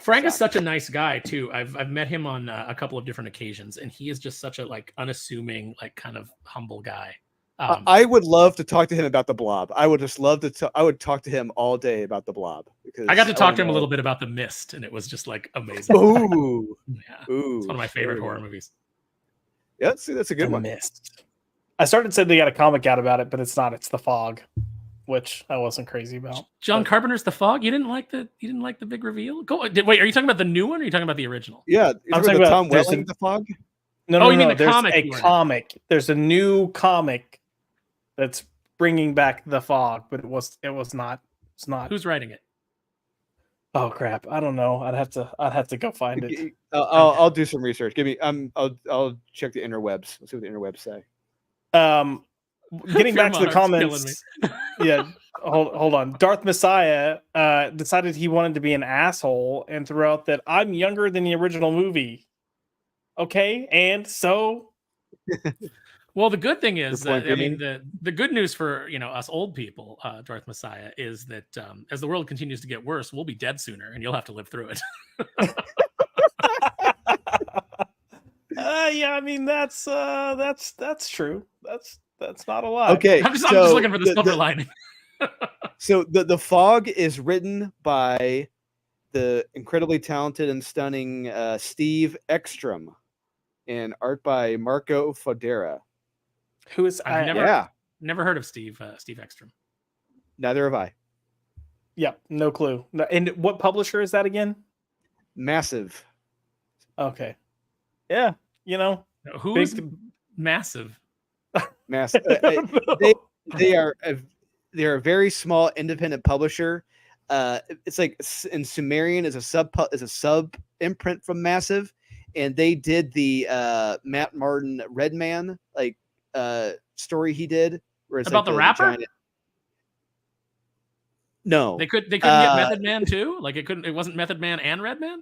Frank is such a nice guy too. I've met him on a couple of different occasions, and he is just such a like unassuming, like kind of humble guy. I would love to talk to him about the Blob. I would just love to. I would talk to him all day about the Blob, because I got to talk to him a little bit about The Mist, and it was just like amazing. Ooh, yeah, it's one of my favorite horror movies. Yeah, that's a good one. Mist. I started saying they got a comic out about it, but it's not. It's The Fog, which I wasn't crazy about. John Carpenter's The Fog. You didn't like the big reveal? Wait, are you talking about the new one, or are you talking about the original? Yeah, I'm talking about Tom Welling, The Fog. No, you mean the there's comic? A comic. There's a new comic that's bringing back The Fog, but it was not. It's not. Who's writing it? Oh crap! I don't know. I'd have to go find it. I'll do some research. Give me. I'll check the interwebs. Let's see what the interwebs say. Getting back to the comments. Yeah. Hold on. Darth Messiah decided he wanted to be an asshole and threw out that I'm younger than the original movie. Okay, and so. Well, the good thing is, the good news for us old people, Darth Messiah, is that as the world continues to get worse, we'll be dead sooner, and you'll have to live through it. Yeah, I mean that's true. That's not a lot. Okay, I'm just looking for the silver lining. So the Fog is written by the incredibly talented and stunning Steve Ekstrom. and art by Marco Fodera. Who is I've never heard of Steve Ekstrom. Neither have I. Yeah, no clue. And what publisher is that again? Massive. Okay. Yeah, Who's Massive? Massive. They are a very small independent publisher. It's like in Sumerian is a sub imprint from Massive, and they did the Matt Martin Red Man story he did where it's about like the rapper. No, they couldn't get Method Man too. Like it wasn't Method Man and Red Man.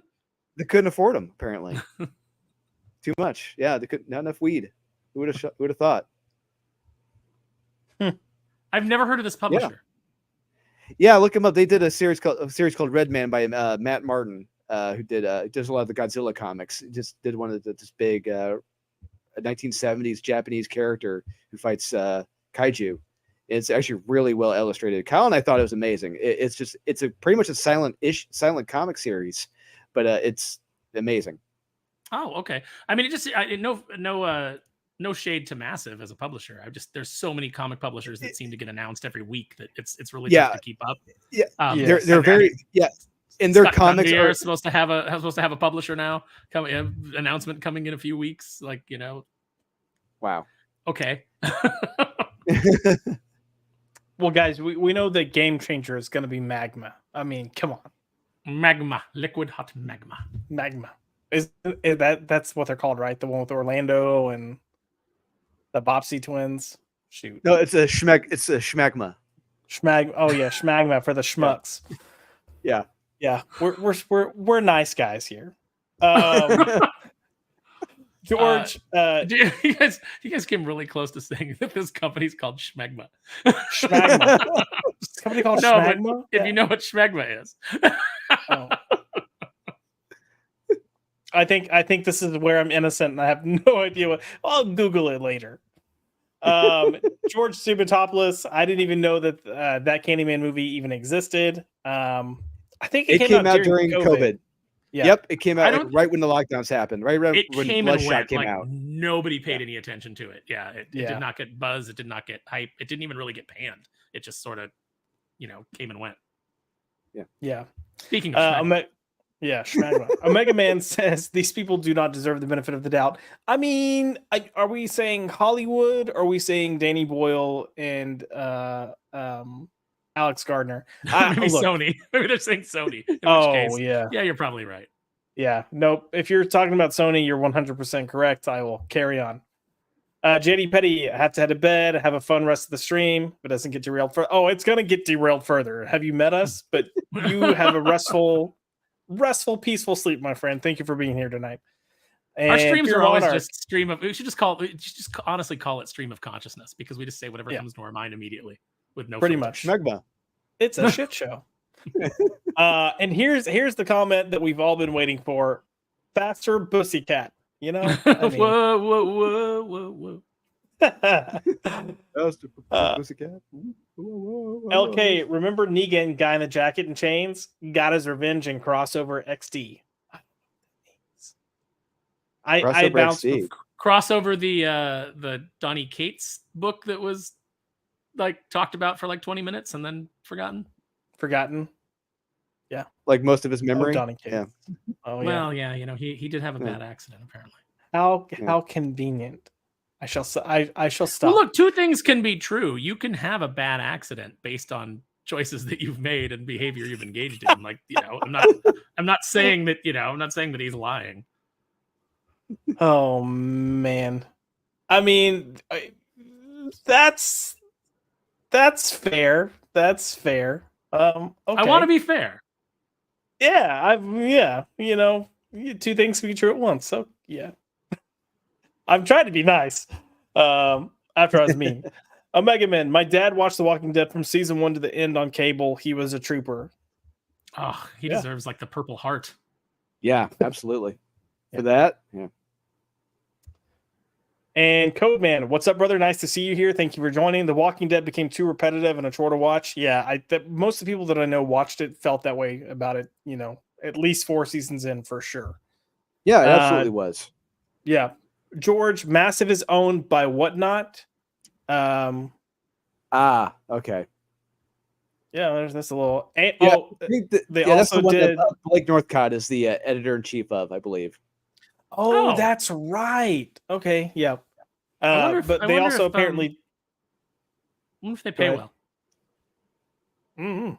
They couldn't afford them apparently. Too much. Yeah, they couldn't. Not enough weed. Who would have thought? I've never heard of this publisher. Yeah, look him up. They did a series called Red Man by Matt Martin, who does a lot of the Godzilla comics. He just did one of this big 1970s Japanese character who fights kaiju. It's actually really well illustrated. Kyle and I thought it was amazing. It's pretty much a silent comic series, but it's amazing. Oh, okay. I mean, no shade to Massive as a publisher. There's so many comic publishers that seem to get announced every week that it's really tough to keep up. Yeah, they're very and their comics are supposed to have a publisher now. Announcement coming in a few weeks. Wow. Okay. Well, guys, we know that Game Changer is going to be Magma. I mean, come on. Magma, liquid hot magma. Magma. Is that's what they're called, right? The one with Orlando and the Bopsy twins. Shoot. No, it's a schmagma. Oh yeah, schmagma for the schmucks. Yeah. Yeah. We're nice guys here. George, you guys came really close to saying that this company's called Schmegma. Schmagma. This company called Schmagma? If you know what Schmegma is. Oh. I think this is where I'm innocent and I have no idea what. I'll Google it later. George Subatopoulos, I didn't even know that that Candyman movie even existed. I think it came out during COVID. Yeah. Yep, it came out right when the lockdowns happened. Right when Bloodshot came out. Nobody paid any attention to it. Yeah, it did not get buzz. It did not get hype. It didn't even really get panned. It just sort of, came and went. Yeah. Yeah. Speaking of Schmagma. Omega Man says these people do not deserve the benefit of the doubt. I mean, are we saying Hollywood? Or are we saying Danny Boyle and Alex Gardner? Maybe Sony. Maybe they're saying Sony. In which case, yeah, you're probably right. Yeah, nope. If you're talking about Sony, you're 100% correct. I will carry on. JD Petty, I have to head to bed. Have a fun rest of the stream, but doesn't get derailed. It's going to get derailed further. Have you met us? But you have a restful, peaceful sleep, my friend. Thank you for being here tonight. And our streams are always just stream of. We should just honestly call it stream of consciousness because we just say whatever comes to our mind immediately with no pretty filters. much. Schmegma. It's a shit show. And here's the comment that we've all been waiting for. Faster pussycat. I mean, whoa. Faster pussycat. LK, remember Negan, guy in the jacket and chains? Got his revenge in Crossover XD. I bounced Crossover the Donny Cates book that was talked about for 20 minutes and then forgotten. Yeah. Like most of his memory. Donny Cates. Yeah. Oh yeah. Well, yeah, he did have a bad accident apparently. How convenient. I shall stop. Well, look, two things can be true. You can have a bad accident based on choices that you've made and behavior you've engaged in. I'm not saying that, I'm not saying that he's lying. Oh man. I mean, that's fair. That's fair. Okay. I want to be fair. Yeah, two things can be true at once. So yeah. I'm trying to be nice. After I was mean. Omega Man, my dad watched The Walking Dead from season 1 to the end on cable. He was a trooper. Oh, he deserves the Purple Heart. Yeah, absolutely. For that, yeah. And Code Man, what's up, brother? Nice to see you here. Thank you for joining. The Walking Dead became too repetitive and a chore to watch. Yeah, most of the people that I know watched it felt that way about it. At least 4 seasons in for sure. Yeah, it absolutely was. Yeah. George, Massive is owned by Whatnot. Okay. Yeah, there's a little. Yeah, Oh, I think they that's the also one did. that Blake Northcott is the editor in chief of, I believe. Oh, Oh. that's right. Okay, yeah. I wonder if But they also apparently. I wonder if they Go pay ahead. well. Mhm.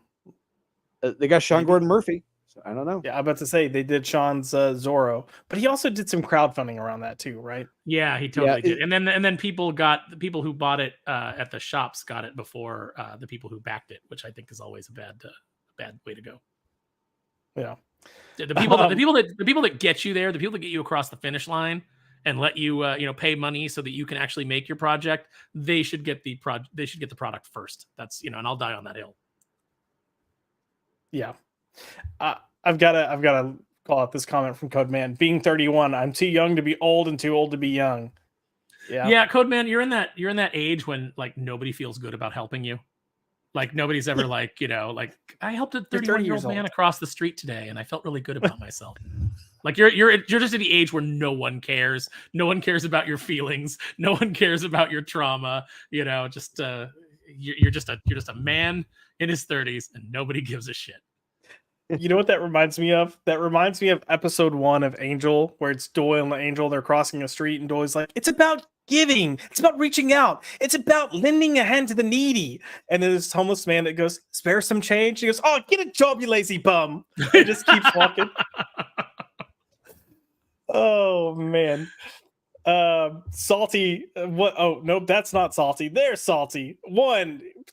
They got Sean Maybe. Gordon Murphy. So I don't know. Yeah, I'm about to say they did Sean's Zorro, but he also did some crowdfunding around that too, right? Yeah, he totally Yeah, did. And then the people who bought it at the shops got it before the people who backed it, which I think is always a bad way to go. Yeah. The people that get you there, the people that get you across the finish line and let you pay money so that you can actually make your project, they should get the product first. That's and I'll die on that hill. Yeah. I've got to call out this comment from Code Man. Being 31, I'm too young to be old and too old to be young. Yeah. Code Man, you're in that age when like nobody feels good about helping you. Like nobody's ever like I helped a 31-year-old man across the street today and I felt really good about myself. Like you're just at the age where no one cares. No one cares about your feelings. No one cares about your trauma. You're just a man in his 30s and nobody gives a shit. You know what that reminds me of? That reminds me of episode 1 of Angel, where it's Doyle and Angel. They're crossing a street, and Doyle's like, "It's about giving. It's about reaching out. It's about lending a hand to the needy." And then this homeless man that goes, "Spare some change." He goes, "Oh, get a job, you lazy bum." And just keeps walking. Oh man. Salty. What? Oh nope, that's not Salty. There's Salty.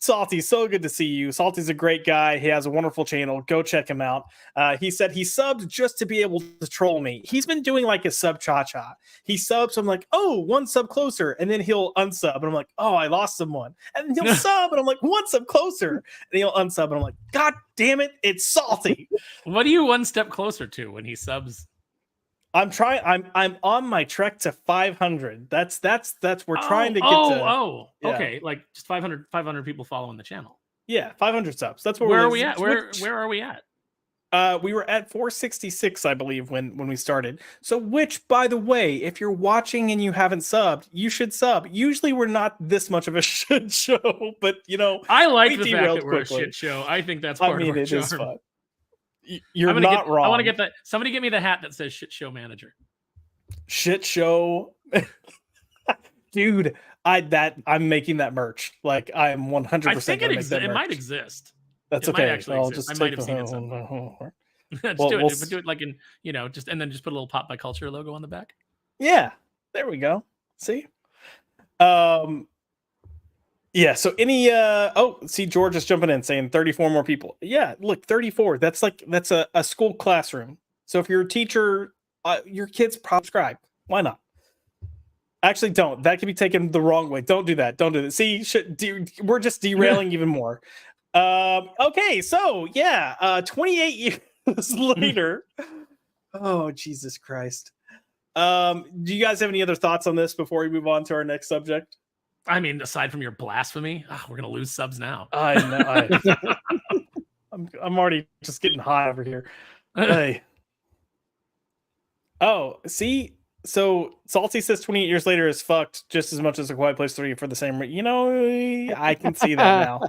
Salty, so good to see you. Salty's a great guy. He has a wonderful channel. Go check him out. He said he subbed just to be able to troll me. He's been doing like a sub cha-cha. He subs, I'm like, oh, 1 sub closer, and then he'll unsub, and I'm like, oh, I lost someone. And he'll sub, and I'm like, 1 sub closer, and he'll unsub, and I'm like, God damn it, it's Salty. What are you 1 step closer to when he subs? I'm trying. I'm on my trek to 500. That's we're trying to get to. Yeah. Okay, like just 500 people following the channel. Yeah, 500 subs. That's where are we at? Where are we at? We were at 466, I believe, when we started. So, which, by the way, if you're watching and you haven't subbed, you should sub. Usually, we're not this much of a shit show, but I like the fact that we're a shit show. I think that's part of our charm. Is fun. You're not wrong. I want to get that. Somebody get me the hat that says "shit show manager." Shit show, dude. I'm making that merch. Like I'm 100%. I think it might exist. That's it okay. Might actually I'll exist. just I might have seen it somewhere. Just well, do it. We'll do it like in just and then just put a little Pop by Culture logo on the back. Yeah, there we go. See. Yeah, so see George is jumping in saying 34 more people. Yeah, look, 34. That's a school classroom. So if you're a teacher, your kids subscribe. Why not? Actually, don't. That can be taken the wrong way. Don't do that. Don't do that. See, we're just derailing even more. Okay, so yeah, 28 years later. Oh, Jesus Christ. Do you guys have any other thoughts on this before we move on to our next subject? I mean, aside from your blasphemy, we're gonna lose subs now. I know. I'm already just getting hot over here. Hey. Oh, see, so Salty says 28 years later is fucked just as much as A Quiet Place 3 for the same. I can see that now.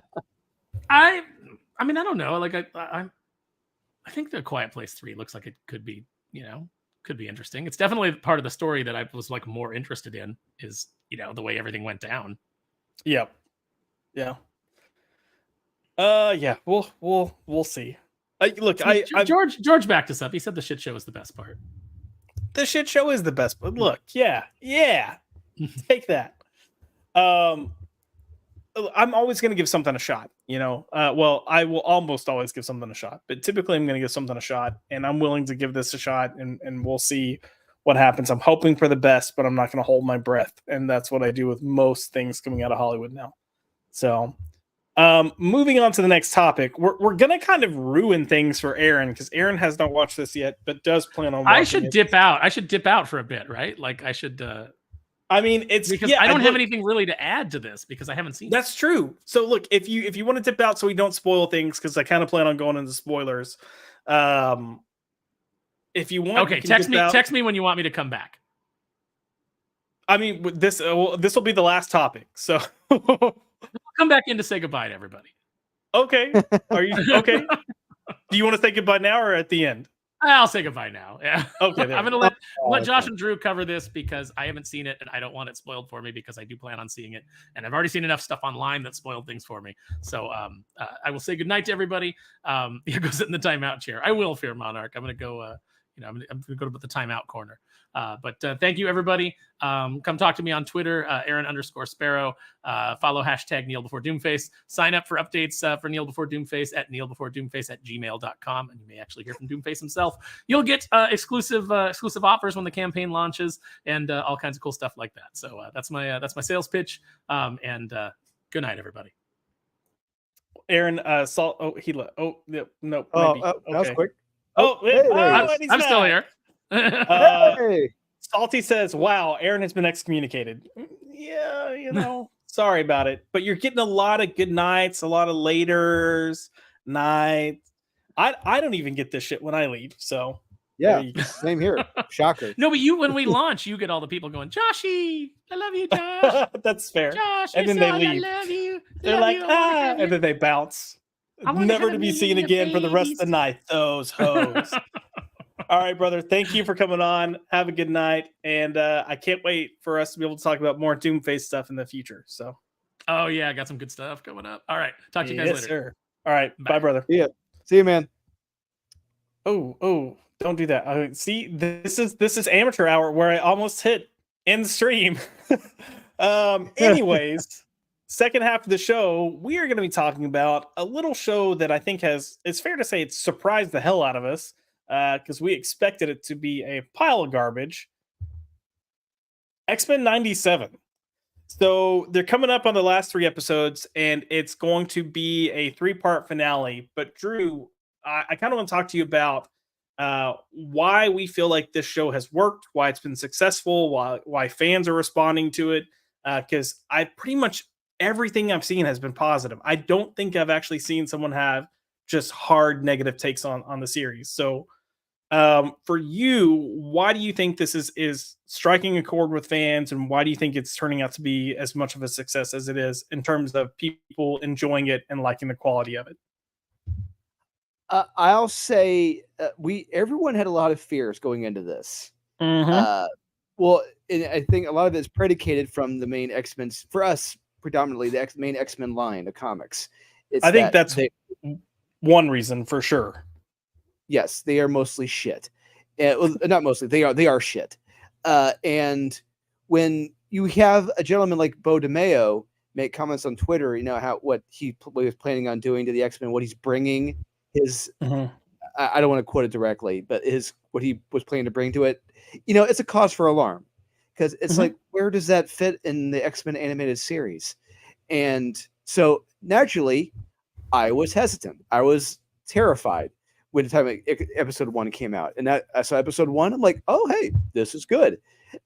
I mean, I don't know. Like I think The Quiet Place 3 looks like it could be, could be interesting. It's definitely part of the story that I was like more interested in is, the way everything went down. Yep. Yeah. Yeah. We'll see. Look, George backed us up. He said the shit show is the best part. The shit show is the best. But look, yeah. Take that. I'm always going to give something a shot, well, I will almost always give something a shot, but typically I'm going to give something a shot, and I'm willing to give this a shot, and we'll see what happens. I'm hoping for the best, but I'm not going to hold my breath. And that's what I do with most things coming out of Hollywood now. So moving on to the next topic, we're going to kind of ruin things for Aaron because Aaron has not watched this yet, but does plan on watching I should dip out. I should dip out for a bit, right? Like I should, I mean, it's because I don't have anything really to add to this because I haven't seen That's true. So look, if you want to dip out so we don't spoil things, because I kind of plan on going into spoilers. If you want, okay, text me when you want me to come back. I mean, this will be the last topic. So, I'll come back in to say goodbye to everybody. okay. Are you okay? Do you want to say goodbye now or at the end? I'll say goodbye now. Yeah. Okay, I'm there. gonna let Josh okay. and Drew cover this because I haven't seen it and I don't want it spoiled for me because I do plan on seeing it, and I've already seen enough stuff online that spoiled things for me. So I will say goodnight to everybody. You go sit in the timeout chair. I will, Fear Monarch. I'm gonna go. I'm gonna go to the timeout corner. But thank you, everybody. Come talk to me on Twitter, Aaron_Sparrow. Follow hashtag Kneel Before Doomface. Sign up for updates for Kneel Before Doomface at kneelbeforedoomface@gmail.com, and you may actually hear from Doomface himself. You'll get exclusive offers when the campaign launches, and all kinds of cool stuff like that. So that's my sales pitch. And good night, everybody. Aaron, Salt. Oh, he left. Oh, no, maybe. That was Okay. quick. Oh, hey, there he and is. he's I'm still back. here. Hey. Salty says, "Wow, Aaron has been excommunicated." Yeah, sorry about it, but you're getting a lot of good nights, a lot of laters, nights. I don't even get this shit when I leave. So Yeah, there you go. same here. Shocker. No, but when we launch, you get all the people going, Joshy, I love you, Josh. That's fair. Josh, And your then they son, leave. I love you. They're Love like, you. I wanna have you." and then they bounce, I wanna never have to a be seen million again for the rest of the babies. night. Those hoes. All right, brother. Thank you for coming on. Have a good night, and I can't wait for us to be able to talk about more Doomface stuff in the future. So, Oh yeah, I got some good stuff coming up. All right, talk to you guys yes, later. sir. All right, Bye. bye, brother. Yeah. See you, man. Oh, don't do that. See, this is amateur hour where I almost hit end stream. Anyways, second half of the show, we are going to be talking about a little show that I think it's fair to say it's surprised the hell out of us because we expected it to be a pile of garbage. X-Men 97. So they're coming up on the last 3 episodes, and it's going to be a 3-part finale. But Drew, I kind of want to talk to you about why we feel like this show has worked, why it's been successful, why fans are responding to it. Because I pretty much everything I've seen has been positive. I don't think I've actually seen someone have just hard negative takes on the series. So for you, why do you think this is striking a chord with fans, and why do you think it's turning out to be as much of a success as it is in terms of people enjoying it and liking the quality of it? I'll say everyone had a lot of fears going into this. Well, and I think a lot of it is predicated from the main X-Men. For us, predominantly the main X-Men line of comics. I think that's one reason for sure. Yes, they are mostly shit. Well, not mostly. They are shit. And when you have a gentleman like Bo DeMeo make comments on Twitter, what he was planning on doing to the X-Men, what he's bringing, his I don't want to quote it directly, but what he was planning to bring to it, it's a cause for alarm, because it's like, where does that fit in the X-Men animated series? And so naturally, I was hesitant. I was terrified when the time episode 1 came out, and I saw episode 1. I'm like, oh hey, this is good.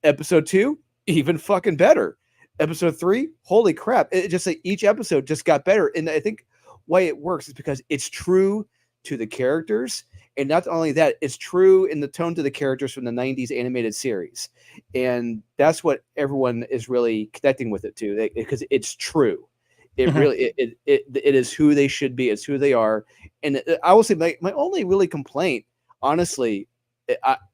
Episode 2, even fucking better. Episode 3, holy crap! It just like each episode just got better, and I think why it works is because it's true to the characters, and not only that, it's true in the tone to the characters from the 90s animated series, and that's what everyone is really connecting with it to, because it's true. It really it is who they should be. It's who they are. And I will say my only really complaint, honestly,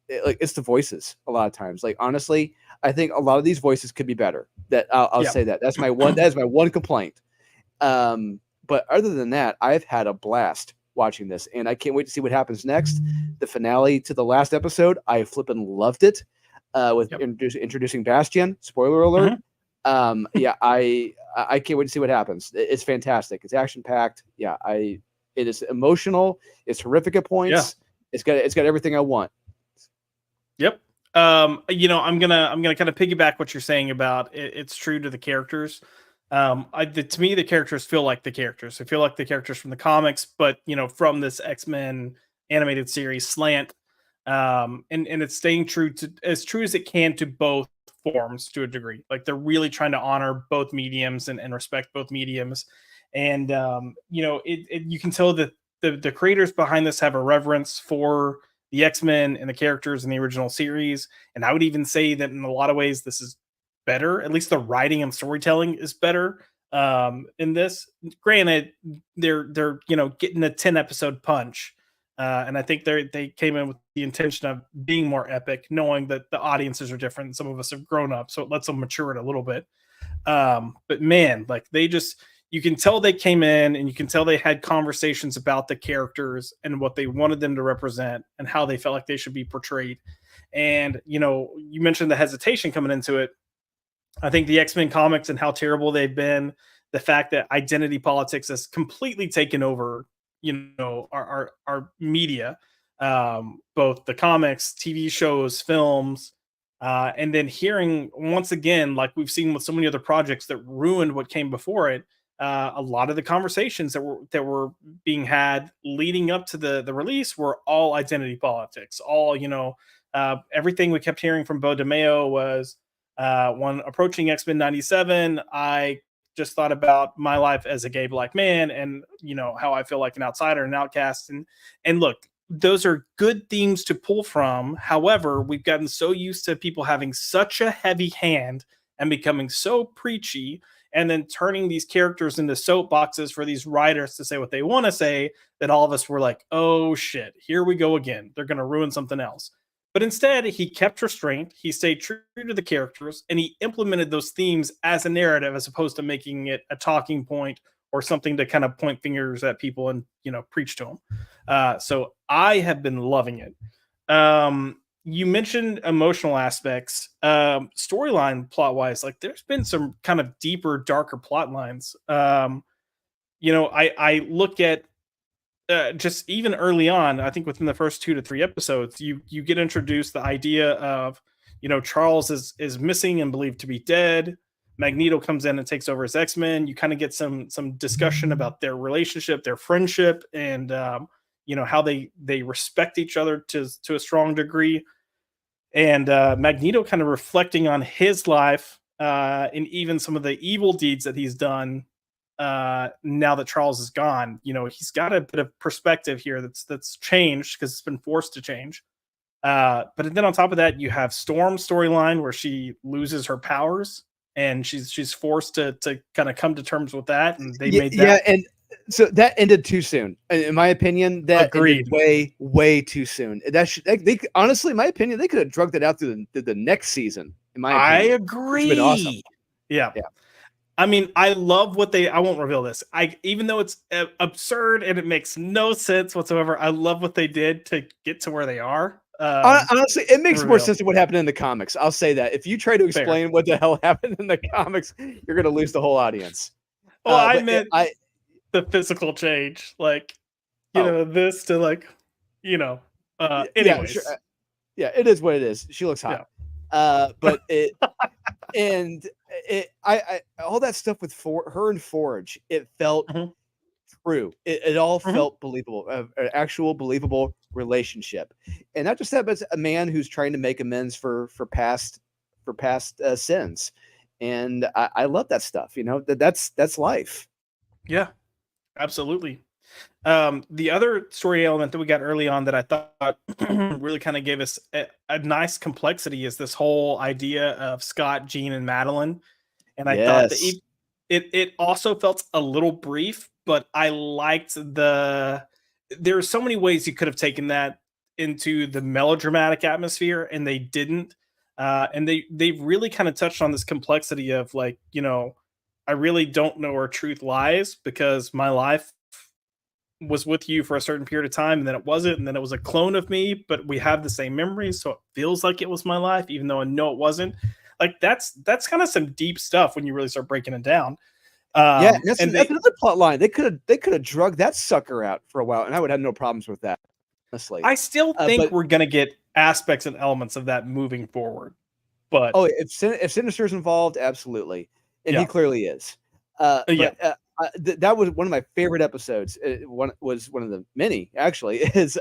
it's the voices. A lot of times, like honestly, I think a lot of these voices could be better. That I'll say that. That's my one. That is my one complaint. But other than that, I've had a blast watching this, and I can't wait to see what happens next. The finale to the last episode, I flippin' loved it. With introducing Bastion. Spoiler alert. Yeah, I can't wait to see what happens. It's fantastic. It's action packed. Yeah, it is emotional. It's horrific at points. Yeah. It's got everything I want. Yep. I'm gonna kind of piggyback what you're saying about it's true to the characters. To me, the characters feel like the characters. They feel like the characters from the comics, but from this X-Men animated series slant. And it's staying true as it can to both forms to a degree. Like they're really trying to honor both mediums and respect both mediums. And you can tell that the creators behind this have a reverence for the X-Men and the characters in the original series. And I would even say that in a lot of ways, this is better. At least the writing and storytelling is better in this. Granted, they're getting a 10 episode punch, and I think they came in with the intention of being more epic, knowing that the audiences are different. Some of us have grown up, so it lets them mature it a little bit. But man, like you can tell they came in and you can tell they had conversations about the characters and what they wanted them to represent and how they felt like they should be portrayed. And, you mentioned the hesitation coming into it. I think the X-Men comics and how terrible they've been, the fact that identity politics has completely taken over, our media, both the comics, TV shows, films, and then hearing once again, like we've seen with so many other projects that ruined what came before it, a lot of the conversations that were being had leading up to the release were all identity politics. All everything we kept hearing from Bo DeMeo was, when approaching X-Men 97, I just thought about my life as a gay black man, and how I feel like an outsider, an outcast, and look, those are good themes to pull from. However, we've gotten so used to people having such a heavy hand and becoming so preachy, and then turning these characters into soapboxes for these writers to say what they want to say, that all of us were like, oh shit, here we go again. They're going to ruin something else. But instead, he kept restraint, he stayed true to the characters, and he implemented those themes as a narrative as opposed to making it a talking point or something to kind of point fingers at people and, preach to them. So I have been loving it. You mentioned emotional aspects, storyline plot wise, like there's been some kind of deeper, darker plot lines. I look at, just even early on, I think within the first 2 to 3 episodes, you get introduced the idea of, Charles is missing and believed to be dead. Magneto comes in and takes over as X-Men. You kind of get some discussion about their relationship, their friendship, and how they respect each other to a strong degree. And Magneto kind of reflecting on his life, and even some of the evil deeds that he's done, now that Charles is gone. He's got a bit of perspective here that's changed because it's been forced to change. But then on top of that, you have Storm's storyline where she loses her powers and she's forced to kind of come to terms with that. And they made that. Yeah, and so that ended too soon, in my opinion. That ended way too soon. They honestly, in my opinion, they could have drugged it out through the next season. In my opinion, I agree. It's been awesome. Yeah. I mean, I love I won't reveal this. Even though it's absurd and it makes no sense whatsoever, I love what they did to get to where they are. Honestly, it makes more sense than what happened in the comics. I'll say that. If you try to explain what the hell happened in the comics, you're going to lose the whole audience. Well, I meant the physical change, like, this to like, anyways. Yeah, sure. Yeah, it is what it is. She looks hot. Yeah. But it, and it, I all that stuff with her and Forge, it felt true. It all felt believable, an actual believable relationship, and not just that, but it's a man who's trying to make amends for past sins, and I love that stuff. That's life. Yeah, absolutely. The other story element that we got early on that I thought really kind of gave us a nice complexity is this whole idea of Scott, Jean, and Madeline. And I thought that it also felt a little brief, but I liked there are so many ways you could have taken that into the melodramatic atmosphere, and they didn't. And they really kind of touched on this complexity of like, I really don't know where truth lies because my life was with you for a certain period of time, and then it wasn't, and then it was a clone of me, but we have the same memories, so it feels like it was my life, even though I know it wasn't. Like that's kind of some deep stuff when you really start breaking it down. That's another plot line. They could have drugged that sucker out for a while, and I would have no problems with that. Honestly, I still think we're gonna get aspects and elements of that moving forward. But if Sinister's involved, absolutely, and he clearly is. That was one of my favorite episodes. One of the many actually is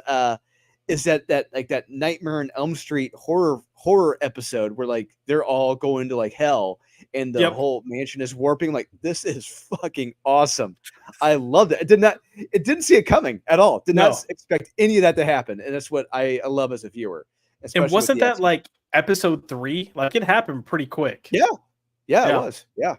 that like that Nightmare on Elm Street horror episode where like they're all going to like hell and the whole mansion is warping. Like, this is fucking awesome. I loved it. It didn't see it coming at all. Did not expect any of that to happen, and that's what I love as a viewer. And wasn't that like episode 3? Like, it happened pretty quick. Yeah. Yeah, Yeah. it was. Yeah.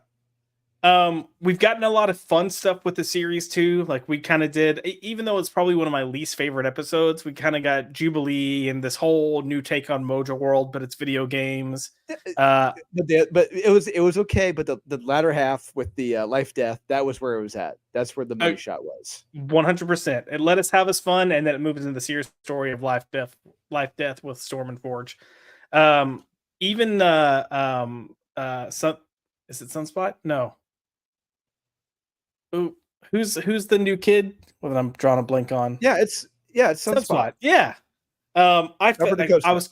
We've gotten a lot of fun stuff with the series too. Like we kind of did, even though it's probably one of my least favorite episodes, we kind of got Jubilee and this whole new take on Mojo World, but it's video games. But it was okay. But the latter half with the life death, that was where it was at. That's where the money shot was. 100%. It let us have us fun, and then it moves into the serious story of life death with Storm and Forge. Even Sun, is it Sunspot? No. Ooh, who's the new kid? Well, I'm drawing a blank on. Yeah, it's Sunspot. Yeah. I Costa.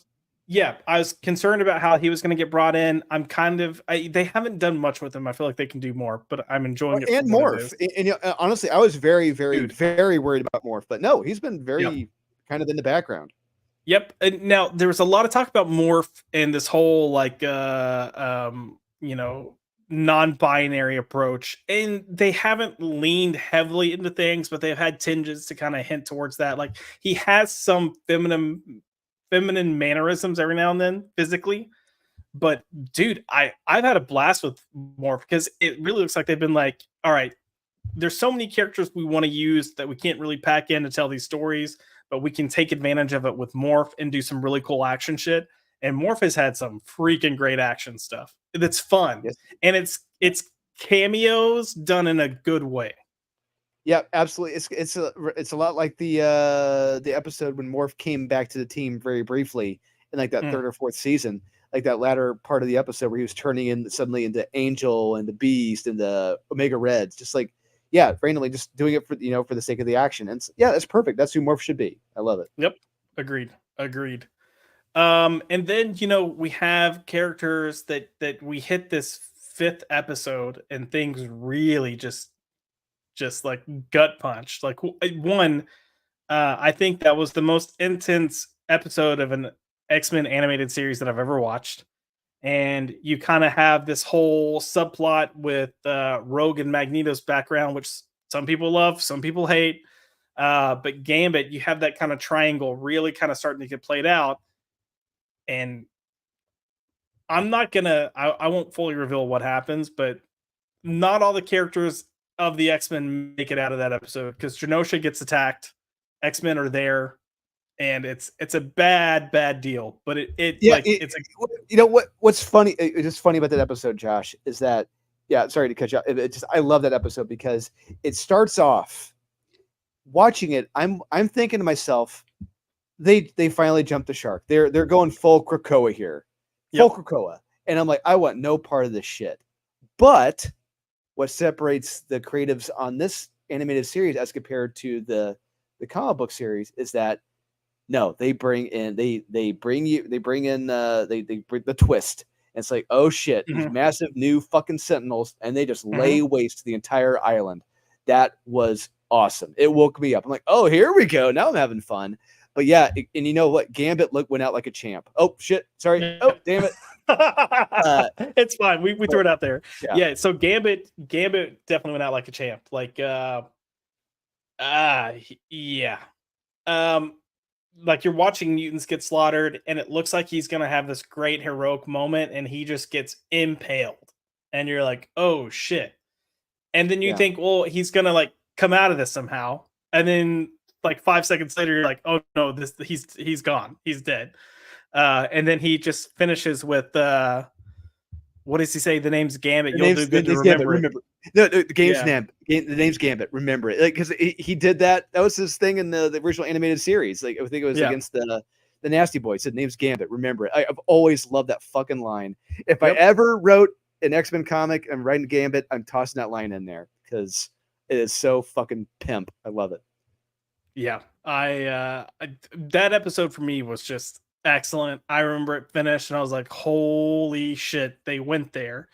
was concerned about how he was going to get brought in. I'm they haven't done much with him. I feel like they can do more, but I'm enjoying it. And for Morph. And honestly, I was very, very, very worried about Morph, but no, he's been very kind of in the background. Yep. And now there was a lot of talk about Morph and this whole non-binary approach, and they haven't leaned heavily into things, but they've had tinges to kind of hint towards that. Like he has some feminine mannerisms every now and then physically, but dude, I've had a blast with Morph because it really looks like they've been like, all right, there's so many characters we want to use that we can't really pack in to tell these stories, but we can take advantage of it with Morph and do some really cool action shit. And Morph has had some freaking great action stuff that's fun. Yes. And it's cameos done in a good way. Yeah, absolutely. It's a lot like the episode when Morph came back to the team very briefly in like that third or fourth season, like that latter part of the episode where he was turning in suddenly into Angel and the Beast and the Omega Reds, just like randomly just doing it for for the sake of the action. And that's perfect. That's who Morph should be. I love it. Yep, agreed. And then we have characters that we hit this fifth episode and things really just like gut punched. Like one, I think that was the most intense episode of an X-Men animated series that I've ever watched. And you kind of have this whole subplot with Rogue and Magneto's background, which some people love, some people hate. But Gambit, you have that kind of triangle really kind of starting to get played out. And I'm not gonna, I won't fully reveal what happens, but not all the characters of the X-Men make it out of that episode because Genosha gets attacked. X-Men are there, and it's a bad deal. But what's funny? It's just funny about that episode, Josh, is that sorry to cut you off. I love that episode because it starts off watching it. I'm thinking to myself, they finally jumped the shark. They're going full Krakoa here, full Krakoa, and I'm like, I want no part of this shit. But what separates the creatives on this animated series as compared to the comic book series is that no, they bring in the twist. And it's like, oh shit, these massive new fucking Sentinels, and they just lay waste to the entire island. That was awesome. It woke me up. I'm like, oh, here we go. Now I'm having fun. But and you know what? Gambit went out like a champ. Oh shit, sorry. Oh damn it. It's fine. We threw it out there. Yeah. So Gambit definitely went out like a champ. Like like you're watching mutants get slaughtered, and it looks like he's gonna have this great heroic moment, and he just gets impaled, and you're like, oh shit. And then you think, well, he's gonna like come out of this somehow, and then like 5 seconds later, you're like, oh no, he's gone, he's dead. And then he just finishes with what does he say? The name's Gambit. You'll do good to remember it. No, the game's name. The name's Gambit. Remember it, like because he did that. That was his thing in the original animated series. Like I think it was against the Nasty Boy. Said name's Gambit. Remember it. I've always loved that fucking line. If I ever wrote an X-Men comic and writing Gambit, I'm tossing that line in there because it is so fucking pimp. I love it. Yeah, that episode for me was just excellent. I remember it finished and I was like, holy shit, they went there.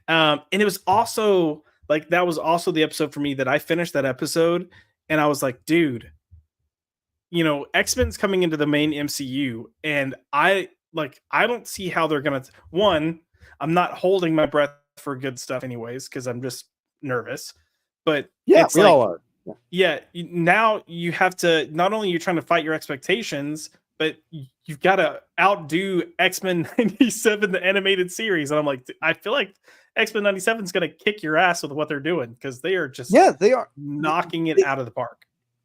And it was also like, that was also the episode for me that I finished that episode and I was like, dude, X-Men's coming into the main MCU and I don't see how they're gonna. One, I'm not holding my breath for good stuff anyways because I'm just nervous. But yeah, we all are. Yeah, now you have to, not only you're trying to fight your expectations, but you've got to outdo X-Men 97, the animated series. And I'm like, I feel like X-Men 97 is going to kick your ass with what they're doing because they are just they are knocking it out of the park.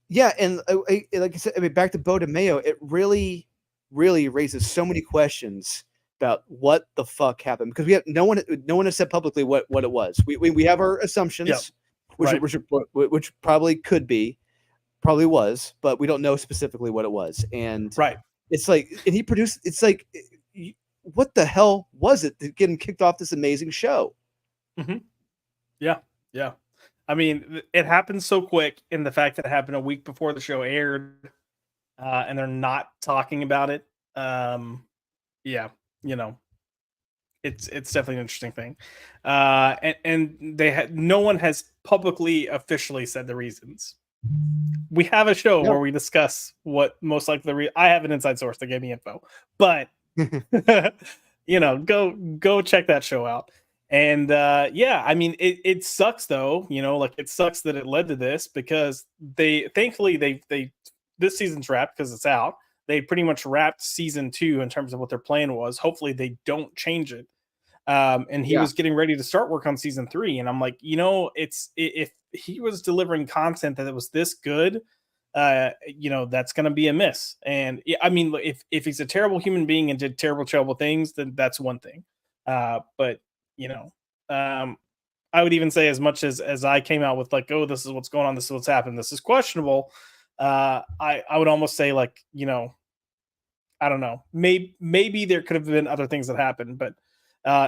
Yeah, and like I said, I mean, back to Bo DeMayo, it really, really raises so many questions about what the fuck happened, because we have no one has said publicly what it was. We have our assumptions, which probably could be, probably was, but we don't know specifically what it was. And it's like, and he produced. It's like, what the hell was it that getting kicked off this amazing show? Mm-hmm. Yeah. I mean, it happened so quick, in the fact that it happened a week before the show aired, and they're not talking about it. It's definitely an interesting thing. And they had, no one has publicly officially said the reasons. We have a show where we discuss what most likely I have an inside source that gave me info, but go check that show out. And I mean, it sucks though, like it sucks that it led to this, because thankfully they this season's wrapped because it's out. They pretty much wrapped season 2 in terms of what their plan was. Hopefully they don't change it. And he was getting ready to start work on season 3. And I'm like, if he was delivering content that was this good, that's going to be a miss. And I mean, if he's a terrible human being and did terrible things, then that's one thing. But I would even say, as much as I came out with like, oh, this is what's going on, this is what's happened, this is questionable. I would almost say, like, I don't know, maybe there could have been other things that happened, but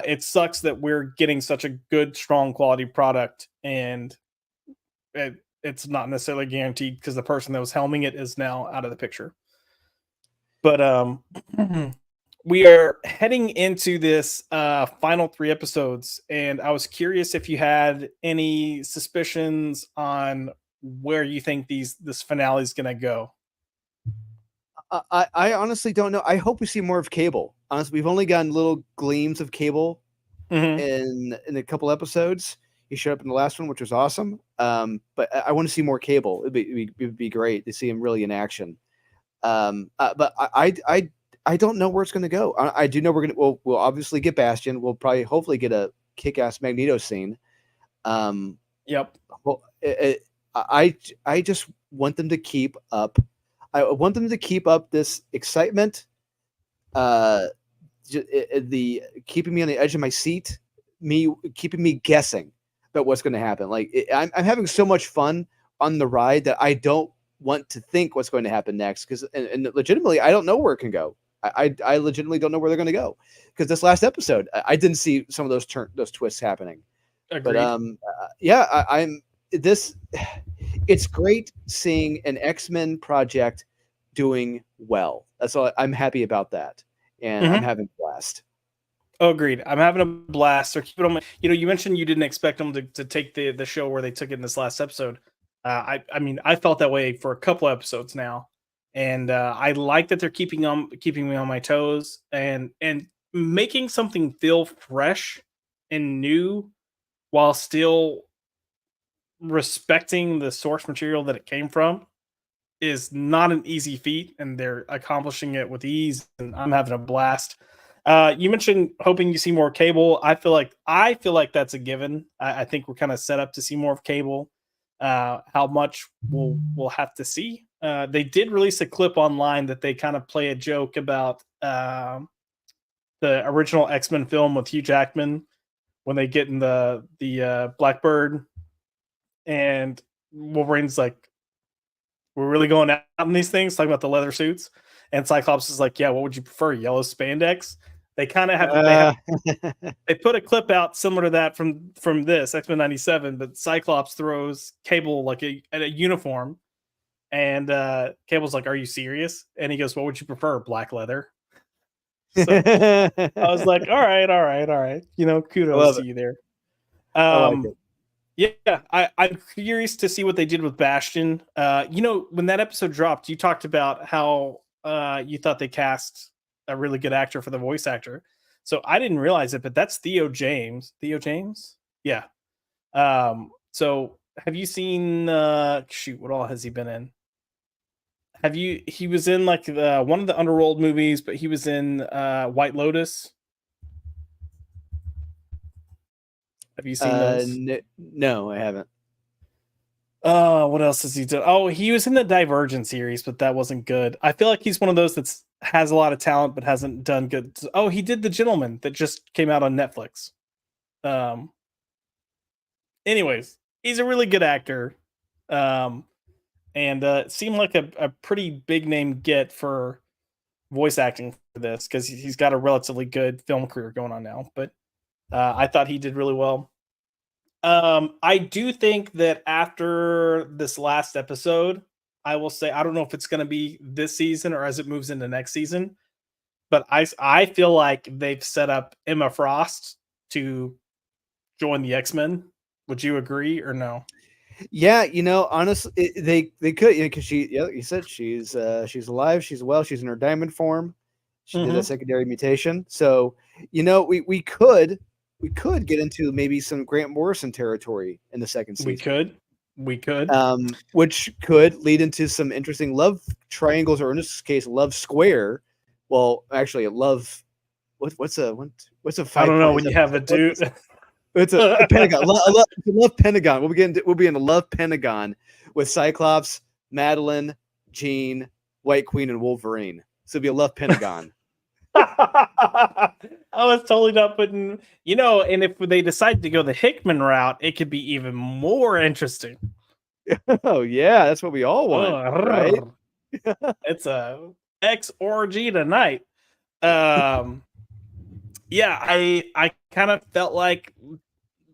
it sucks that we're getting such a good, strong quality product, and it's not necessarily guaranteed because the person that was helming it is now out of the picture. But we are heading into this final 3 episodes, and I was curious if you had any suspicions on where you think this finale is going to go. I honestly don't know. I hope we see more of Cable. Honestly, we've only gotten little gleams of Cable in a couple episodes. He showed up in the last one, which was awesome. But I want to see more Cable. It'd be great to see him really in action. But I don't know where it's going to go. I do know we'll obviously get Bastion. We'll probably hopefully get a kick-ass Magneto scene. Yep. Well, I just want them to keep up. I want them to keep up this excitement, the keeping me on the edge of my seat, keeping me guessing about what's going to happen. Like, I'm having so much fun on the ride that I don't want to think what's going to happen next, because and legitimately I don't know where it can go. I legitimately don't know where they're going to go, because this last episode I didn't see some of those twists happening. Agreed. But I'm this. It's great seeing an X-Men project doing well. That's all. I'm happy about that, and I'm having a blast. Oh, agreed. I'm having a blast. Or keep it on my, you mentioned you didn't expect them to take the show where they took it in this last episode. I mean, I felt that way for a couple episodes now, and I like that they're keeping me on my toes and making something feel fresh and new while still respecting the source material that it came from is not an easy feat, and they're accomplishing it with ease, and I'm having a blast. You mentioned hoping you see more Cable. I feel like that's a given. I think we're kind of set up to see more of Cable. How much we'll have to see. They did release a clip online that they kind of play a joke about the original X-Men film with Hugh Jackman when they get in the Blackbird, and Wolverine's like, we're really going out in these things, talking about the leather suits. And Cyclops is like, yeah, what would you prefer? Yellow spandex? They kind of have, they put a clip out similar to that from this X-Men 97, but Cyclops throws Cable like a uniform, and Cable's like, are you serious? And he goes, what would you prefer? Black leather? So I was like, all right. Kudos to you there. I like it. Yeah, I'm curious to see what they did with Bastion. When that episode dropped, you talked about how you thought they cast a really good actor for the voice actor. So I didn't realize it, but that's Theo James. Theo James? Yeah. So have you seen what all has he been in? He was in like one of the Underworld movies, but he was in White Lotus. Have you seen those? No, I haven't. What else has he done? Oh, he was in the Divergent series, but that wasn't good. I feel like he's one of those that's has a lot of talent but hasn't done good. Oh, he did The Gentleman that just came out on Netflix. Anyways, he's a really good actor. And it seemed like a pretty big name get for voice acting for this because he's got a relatively good film career going on now. But I thought he did really well. I do think that after this last episode, I will say I don't know if it's going to be this season or as it moves into next season, but I feel like they've set up Emma Frost to join the X-Men. Would you agree or no? Yeah, honestly, they could, because you said she's alive, she's well, she's in her diamond form. She did a secondary mutation, so we could get into maybe some Grant Morrison territory in the second season. We could. Which could lead into some interesting love triangles, or in this case, love square. Well, actually, a love. What's a I don't know when you have a dude. It's a pentagon. Love pentagon. We'll be in a love pentagon with Cyclops, Madeline, Jean, White Queen, and Wolverine. So it'll be a love pentagon. I was totally not putting, and if they decide to go the Hickman route, it could be even more interesting. Oh yeah, that's what we all want, right? It's a X orgy tonight. Yeah, I kind of felt like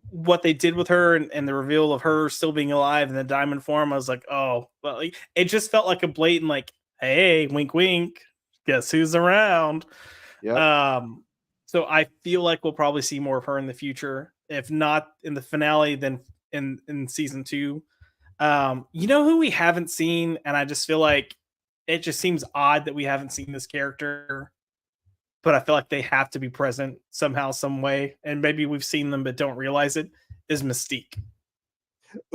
what they did with her and the reveal of her still being alive in the diamond form. I was like, oh, well, it just felt like a blatant, like, hey, wink, wink. Guess who's around? Yeah. So I feel like we'll probably see more of her in the future. If not in the finale, then in season 2. You know who we haven't seen, and I just feel like it just seems odd that we haven't seen this character, but I feel like they have to be present somehow, some way, and maybe we've seen them but don't realize it, is Mystique.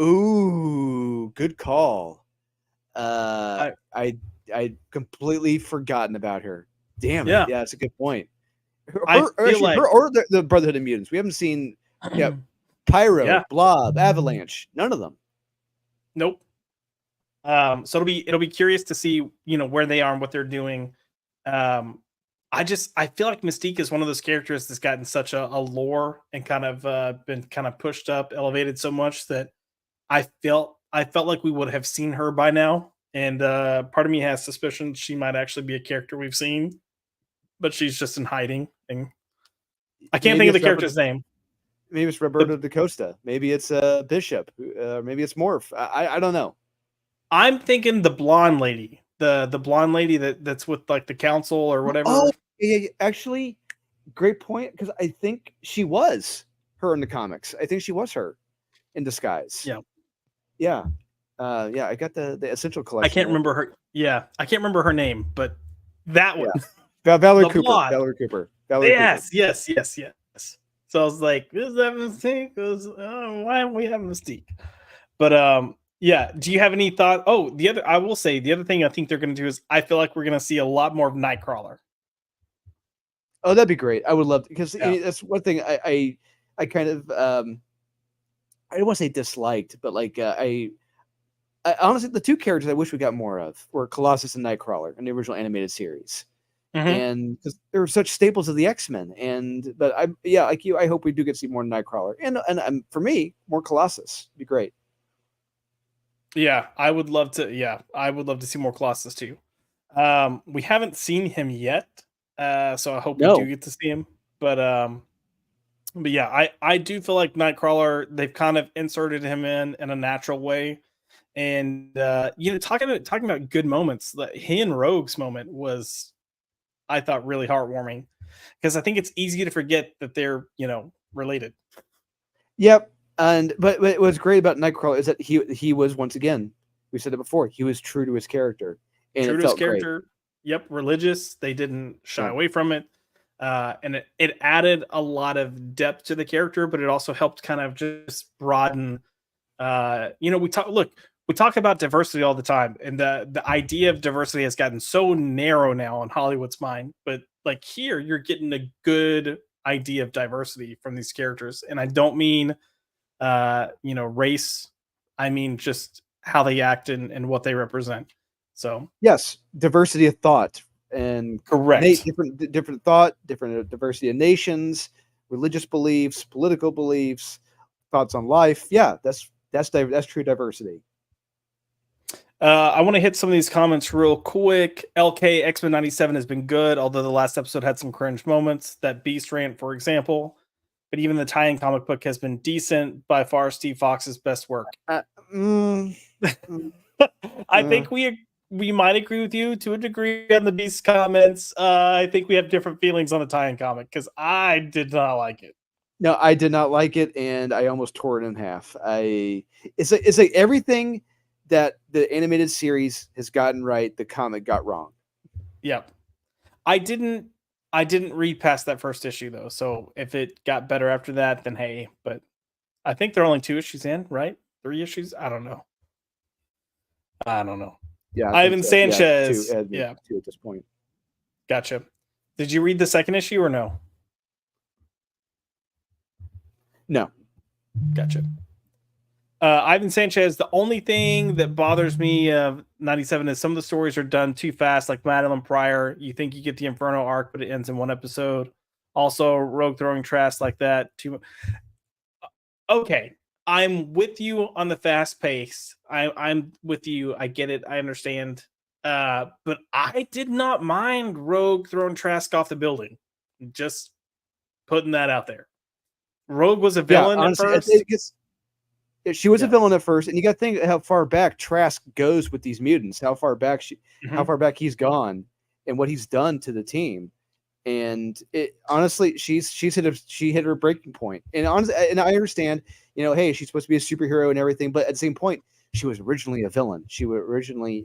Ooh, good call. I completely forgotten about her. Damn it. Yeah, that's a good point. Her or the Brotherhood of Mutants. We haven't seen Pyro, Blob, Avalanche. None of them. Nope. So it'll be curious to see, where they are and what they're doing. I feel like Mystique is one of those characters that's gotten such a lore and kind of been kind of pushed up, elevated so much that I felt like we would have seen her by now. And part of me has suspicion she might actually be a character we've seen, but she's just in hiding. And I can't think of the character's name. Maybe it's Roberto da Costa. Maybe it's Bishop. Maybe it's Morph. I don't know. I'm thinking the blonde lady. The blonde lady that's with like the council or whatever. Oh, yeah. Actually, great point, because I think she was her in the comics. I think she was her in disguise. Yeah. Yeah. I got the essential collection. I can't remember her. Yeah, I can't remember her name, but that one. Yeah. Valerie Cooper. Yes. So I was like, is that Mystique? Why don't we have Mystique? But yeah. Do you have any thought? Oh, I will say the other thing I think they're going to do is I feel like we're going to see a lot more of Nightcrawler. Oh, that'd be great. I would love to, because that's one thing I kind of I don't want to say disliked, but like I honestly, the two characters I wish we got more of were Colossus and Nightcrawler in the original animated series. And because they were such staples of the X-Men, but like you, I hope we do get to see more Nightcrawler, and for me, more Colossus would be great. Yeah, I would love to. Yeah, I would love to see more Colossus too. We haven't seen him yet, so I hope we do get to see him. But yeah, I do feel like Nightcrawler, they've kind of inserted him in a natural way, and talking about good moments. He and Rogue's moment was, I thought, really heartwarming, because I think it's easy to forget that they're related. Yep. But what's great about Nightcrawler is that he was, once again, we said it before, he was true to his character. And true to his character. Great. Yep. Religious. They didn't shy away from it. And it added a lot of depth to the character, but it also helped kind of just broaden. We we talk about diversity all the time, and the idea of diversity has gotten so narrow now in Hollywood's mind. But like here, you're getting a good idea of diversity from these characters, and I don't mean race. I mean just how they act and what they represent. So Yes, diversity of thought and correct. different thought, different diversity of nations, religious beliefs, political beliefs, thoughts on life. Yeah, that's true diversity. I want to hit some of these comments real quick. LK X-Men 97 has been good, although the last episode had some cringe moments. That Beast rant, for example. But even the tie-in comic book has been decent. By far, Steve Fox's best work. I think we might agree with you to a degree on the Beast comments. I think we have different feelings on the tie-in comic because I did not like it. No, I did not like it, and I almost tore it in half. It's like everything that the animated series has gotten right, the comic got wrong. Yep. I didn't read past that first issue though. So if it got better after that, then hey, but I think there are only 2 issues in, right? 3 issues? I don't know. Yeah. Ivan Sanchez. Yeah. 2 at this point. Gotcha. Did you read the second issue or no? No. Gotcha. Ivan Sanchez, the only thing that bothers me of 97 is some of the stories are done too fast, like Madeline Pryor. You think you get the Inferno arc, but it ends in 1 episode. Also, Rogue throwing trash like that. Okay, I'm with you on the fast pace. I'm with you. I get it. I understand. But I did not mind Rogue throwing Trask off the building. Just putting that out there. Rogue was a villain honestly, at first. She was a villain at first, and you got to think how far back Trask goes with these mutants. How far back how far back he's gone, and what he's done to the team. And honestly, she hit her breaking point. And honestly, and I understand, hey, she's supposed to be a superhero and everything, but at the same point, she was originally a villain. She was originally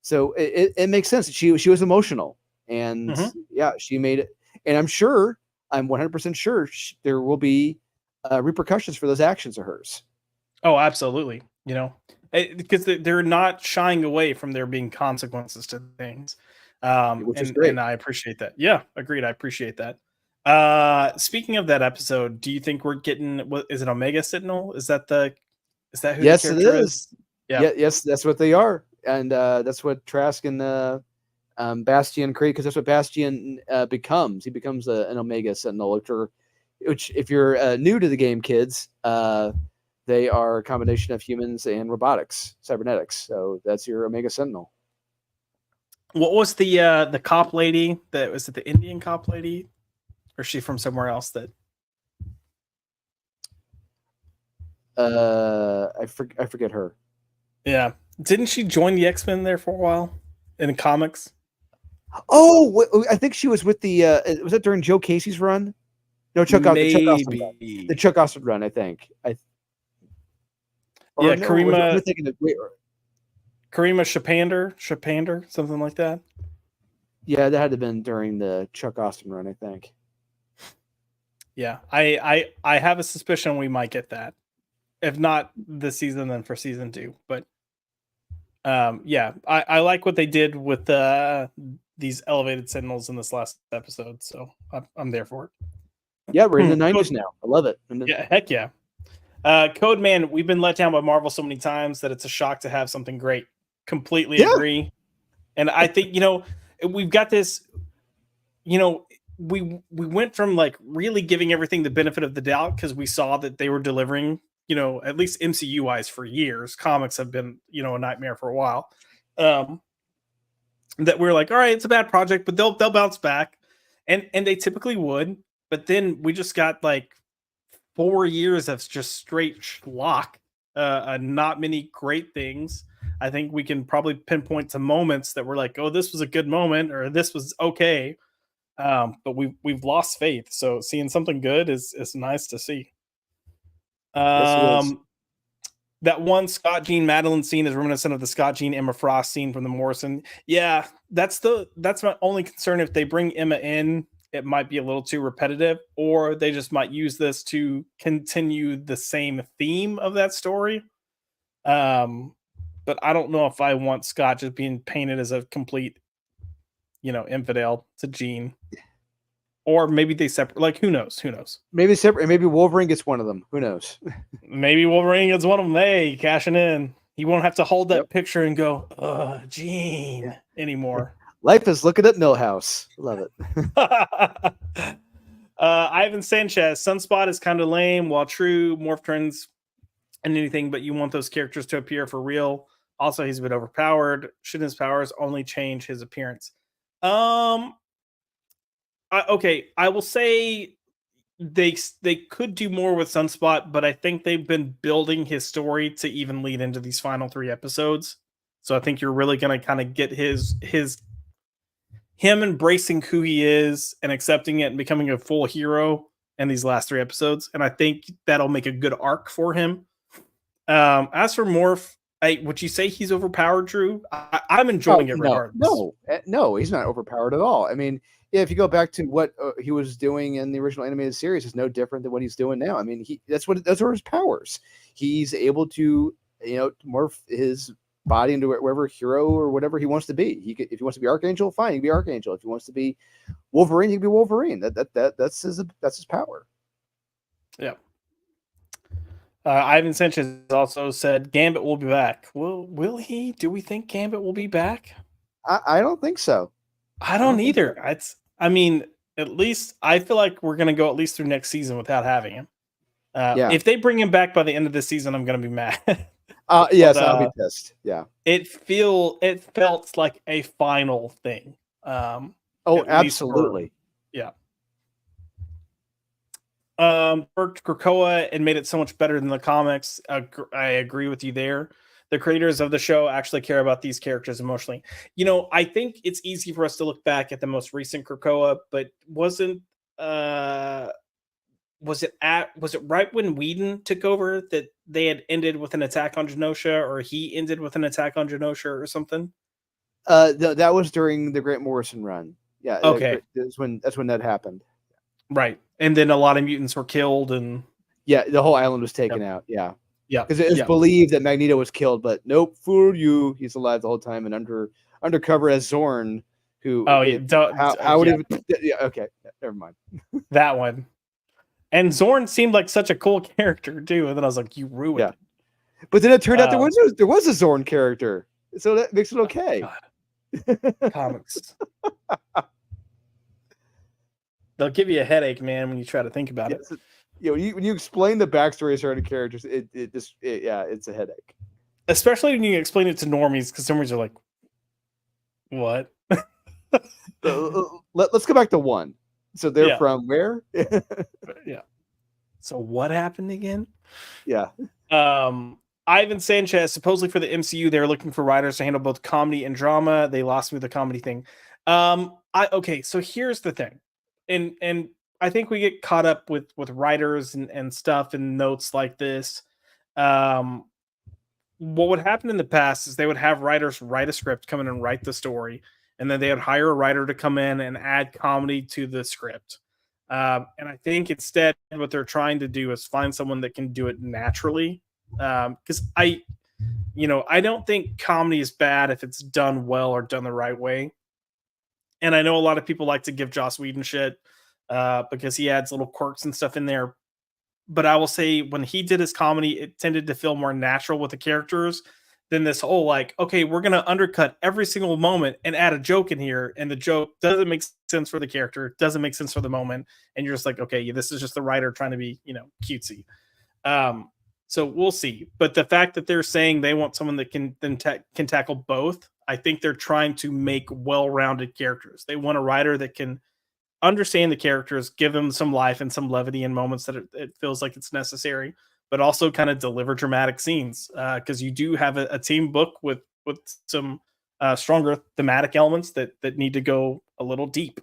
so it makes sense. She was emotional, and yeah, she made it. And I'm 100% sure there will be repercussions for those actions of hers. Oh, absolutely. Because they're not shying away from there being consequences to things. And I appreciate that. Yeah, agreed. I appreciate that. Speaking of that episode, do you think we're getting, is it Omega Sentinel? Is that who yes, the character it is? Yeah. Yes, that's what they are. And that's what Trask and Bastion create, because that's what Bastion becomes. He becomes an Omega Sentinel, which if you're new to the game, kids, they are a combination of humans and robotics, cybernetics. So that's your Omega Sentinel. What was the cop lady? Was it the Indian cop lady, or is she from somewhere else? I forget her. Yeah, didn't she join the X-Men there for a while in the comics? Oh, I think she was with the. Was that during Joe Casey's run? No, Chuck Austin run. The Chuck Austin run, I think. Karima. Karima Shapander, something like that. Yeah, that had to have been during the Chuck Austin run, I think. Yeah, I have a suspicion we might get that. If not this season, then for season 2. But yeah, I like what they did with these elevated Sentinels in this last episode, so I'm there for it. Yeah, we're in the 90s now. I love it. Yeah, heck yeah. Code Man, we've been let down by Marvel so many times that it's a shock to have something great. Completely agree. And I think, we've got this, we went from like really giving everything the benefit of the doubt because we saw that they were delivering, at least MCU wise for years. Comics have been, a nightmare for a while. That we're like, all right, it's a bad project, but they'll bounce back. And they typically would. But then we just got like 4 years of just straight schlock, not many great things. I think we can probably pinpoint some moments that were like, oh, this was a good moment, or this was okay. But we've lost faith. So seeing something good is nice to see. Yes, that one Scott Jean Madeline scene is reminiscent of the Scott Jean Emma Frost scene from the Morrison. Yeah, that's my only concern. If they bring Emma in, it might be a little too repetitive, or they just might use this to continue the same theme of that story. But I don't know if I want Scott just being painted as a complete, infidel to Jean. Or maybe they separate. Like, who knows? Who knows? Maybe separate. Maybe Wolverine gets one of them. Who knows? Maybe Wolverine gets one of them. Hey, cashing in. He won't have to hold that Yep. picture and go, Gene, anymore. Life is looking at Millhouse. Love it. Ivan Sanchez, Sunspot is kind of lame, while true morph trends and anything, but you want those characters to appear for real. Also, he's a bit overpowered. Shouldn't his powers only change his appearance? Okay, I will say they could do more with Sunspot, but I think they've been building his story to even lead into these final 3 episodes. So I think you're really going to kind of get him embracing who he is and accepting it and becoming a full hero in these last 3 episodes. And I think that'll make a good arc for him. As for Morph, would you say he's overpowered, Drew? I'm enjoying it regardless. No, he's not overpowered at all. I mean, yeah, if you go back to what he was doing in the original animated series, it's no different than what he's doing now. I mean, those are his powers. He's able to, morph his body into wherever hero or whatever he wants to be. If he wants to be Archangel, fine, he can be Archangel. If he wants to be Wolverine, he can be Wolverine. That's his power. Yeah. Ivan Sanchez also said Gambit will be back. Will he? Do we think Gambit will be back? I don't think so. I don't either. At least I feel like we're going to go at least through next season without having him. If they bring him back by the end of the season, I'm going to be mad. Yes, I'll be pissed. Yeah. It felt like a final thing. Absolutely. Yeah. Worked Krakoa and made it so much better than the comics. I agree with you there. The creators of the show actually care about these characters emotionally. I think it's easy for us to look back at the most recent Krakoa, but was it right when Whedon took over that they had ended with an attack on Genosha, or he ended with an attack on Genosha or something? That was during the Grant Morrison run. Yeah. Okay. That's when that happened. Right. And then a lot of mutants were killed, and the whole island was taken out. Yeah. Yeah. Because it was believed that Magneto was killed, but nope, fool you. He's alive the whole time and undercover as Zorn, who okay, never mind. That one. And Zorn seemed like such a cool character too, and then I was like, you ruined it. But then it turned out there was a Zorn character, so that makes it okay. Comics. They'll give you a headache, man, when you try to think about it. When you explain the backstory of certain characters, it's a headache. Especially when you explain it to normies, because normies are like, what? Let's go back to 1. So they're from where? Yeah. So what happened again? Yeah. Ivan Sanchez, supposedly for the MCU, they're looking for writers to handle both comedy and drama. They lost me with the comedy thing. So here's the thing. And I think we get caught up with writers and stuff and notes like this. What would happen in the past is they would have writers write a script, come in and write the story, and then they would hire a writer to come in and add comedy to the script. And I think instead what they're trying to do is find someone that can do it naturally. Because I don't think comedy is bad if it's done well or done the right way. And I know a lot of people like to give Joss Whedon shit because he adds little quirks and stuff in there. But I will say when he did his comedy, it tended to feel more natural with the characters than this whole like, okay, we're going to undercut every single moment and add a joke in here. And the joke doesn't make sense for the character, doesn't make sense for the moment. And you're just like, okay, this is just the writer trying to be, cutesy. So we'll see. But the fact that they're saying they want someone that can tackle both, I think they're trying to make well-rounded characters. They want a writer that can understand the characters, give them some life and some levity in moments that it feels like it's necessary, but also kind of deliver dramatic scenes. Because you do have a team book with some stronger thematic elements that need to go a little deep.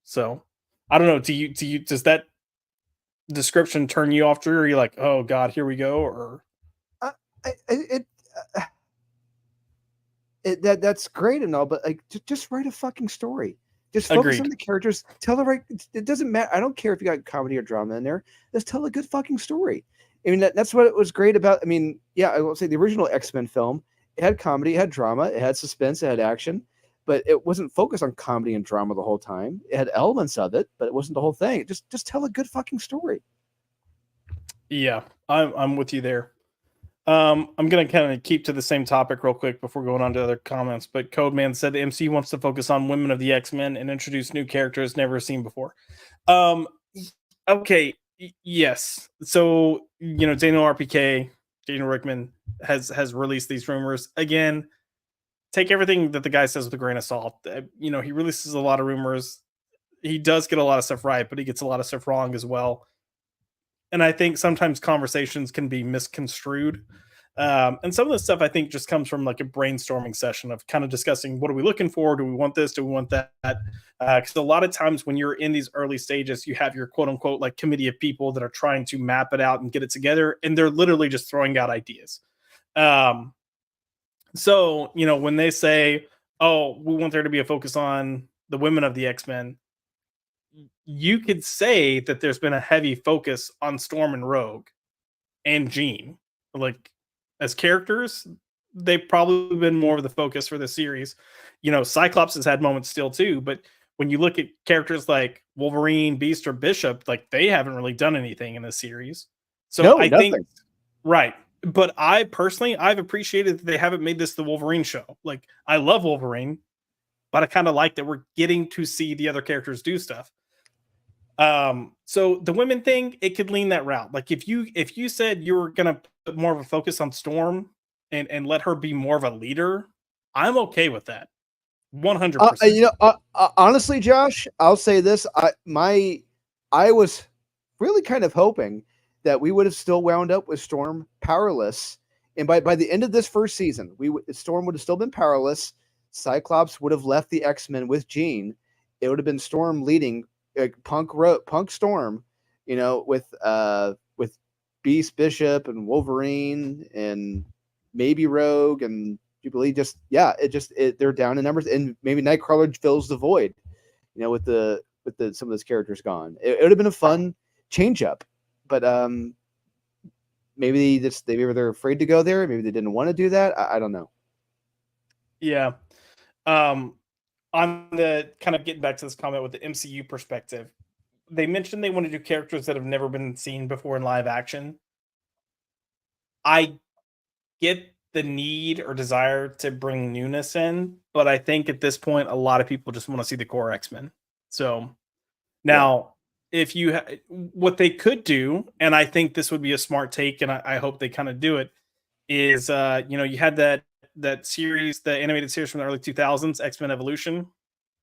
So I don't know. Does that description turn you off, Drew? Or are you like, oh God, here we go? Or that's great and all, but like just write a fucking story. Just focus on the characters. Tell the right. It doesn't matter. I don't care if you got comedy or drama in there. Just tell a good fucking story. I mean, that's what it was great about. I mean, yeah, I will say the original X-Men film, it had comedy, it had drama, it had suspense, it had action, but it wasn't focused on comedy and drama the whole time. It had elements of it, but it wasn't the whole thing. Just tell a good fucking story. Yeah, I'm with you there. I'm gonna kind of keep to the same topic real quick before going on to other comments. But Codeman said the MCU wants to focus on women of the X-Men and introduce new characters never seen before. Um, okay, yes. So Daniel RPK, Daniel Rickman has released these rumors again. Take everything that the guy says with a grain of salt. He releases a lot of rumors. He does get a lot of stuff right, but he gets a lot of stuff wrong as well. And I think sometimes conversations can be misconstrued. And some of the stuff I think just comes from like a brainstorming session of kind of discussing what are we looking for? Do we want this? Do we want that? Because a lot of times when you're in these early stages, you have your quote unquote like committee of people that are trying to map it out and get it together. And they're literally just throwing out ideas. So, when they say, oh, we want there to be a focus on the women of the X-Men, you could say that there's been a heavy focus on Storm and Rogue and Jean. Like, as characters, they've probably been more of the focus for the series. Cyclops has had moments still too, but when you look at characters like Wolverine, Beast, or Bishop, like they haven't really done anything in this series. So No, I nothing. think, right. But I've appreciated that they haven't made this the Wolverine show. Like, I love Wolverine, but I kind of like that we're getting to see the other characters do stuff. So the women thing, it could lean that route. Like if you said you were gonna put more of a focus on Storm and let her be more of a leader, I'm okay with that. 100%. Honestly, Josh, I'll say this: I was really kind of hoping that we would have still wound up with Storm powerless, and by the end of this first season, Storm would have still been powerless. Cyclops would have left the X-Men with Jean. It would have been Storm leading. Punk Storm, with Beast, Bishop, and Wolverine, and maybe Rogue, and Jubilee. They're down in numbers, and maybe Nightcrawler fills the void, with some of those characters gone. It would have been a fun change up, but maybe they're afraid to go there. Maybe they didn't want to do that. I don't know. Yeah. On the kind of getting back to this comment with the MCU perspective, they mentioned they want to do characters that have never been seen before in live action. I get the need or desire to bring newness in, but I think at this point, a lot of people just want to see the core X-Men. So now, if you what they could do, and I think this would be a smart take, and I hope they kind of do it, is you had that series, the animated series from the early 2000s, X-Men Evolution,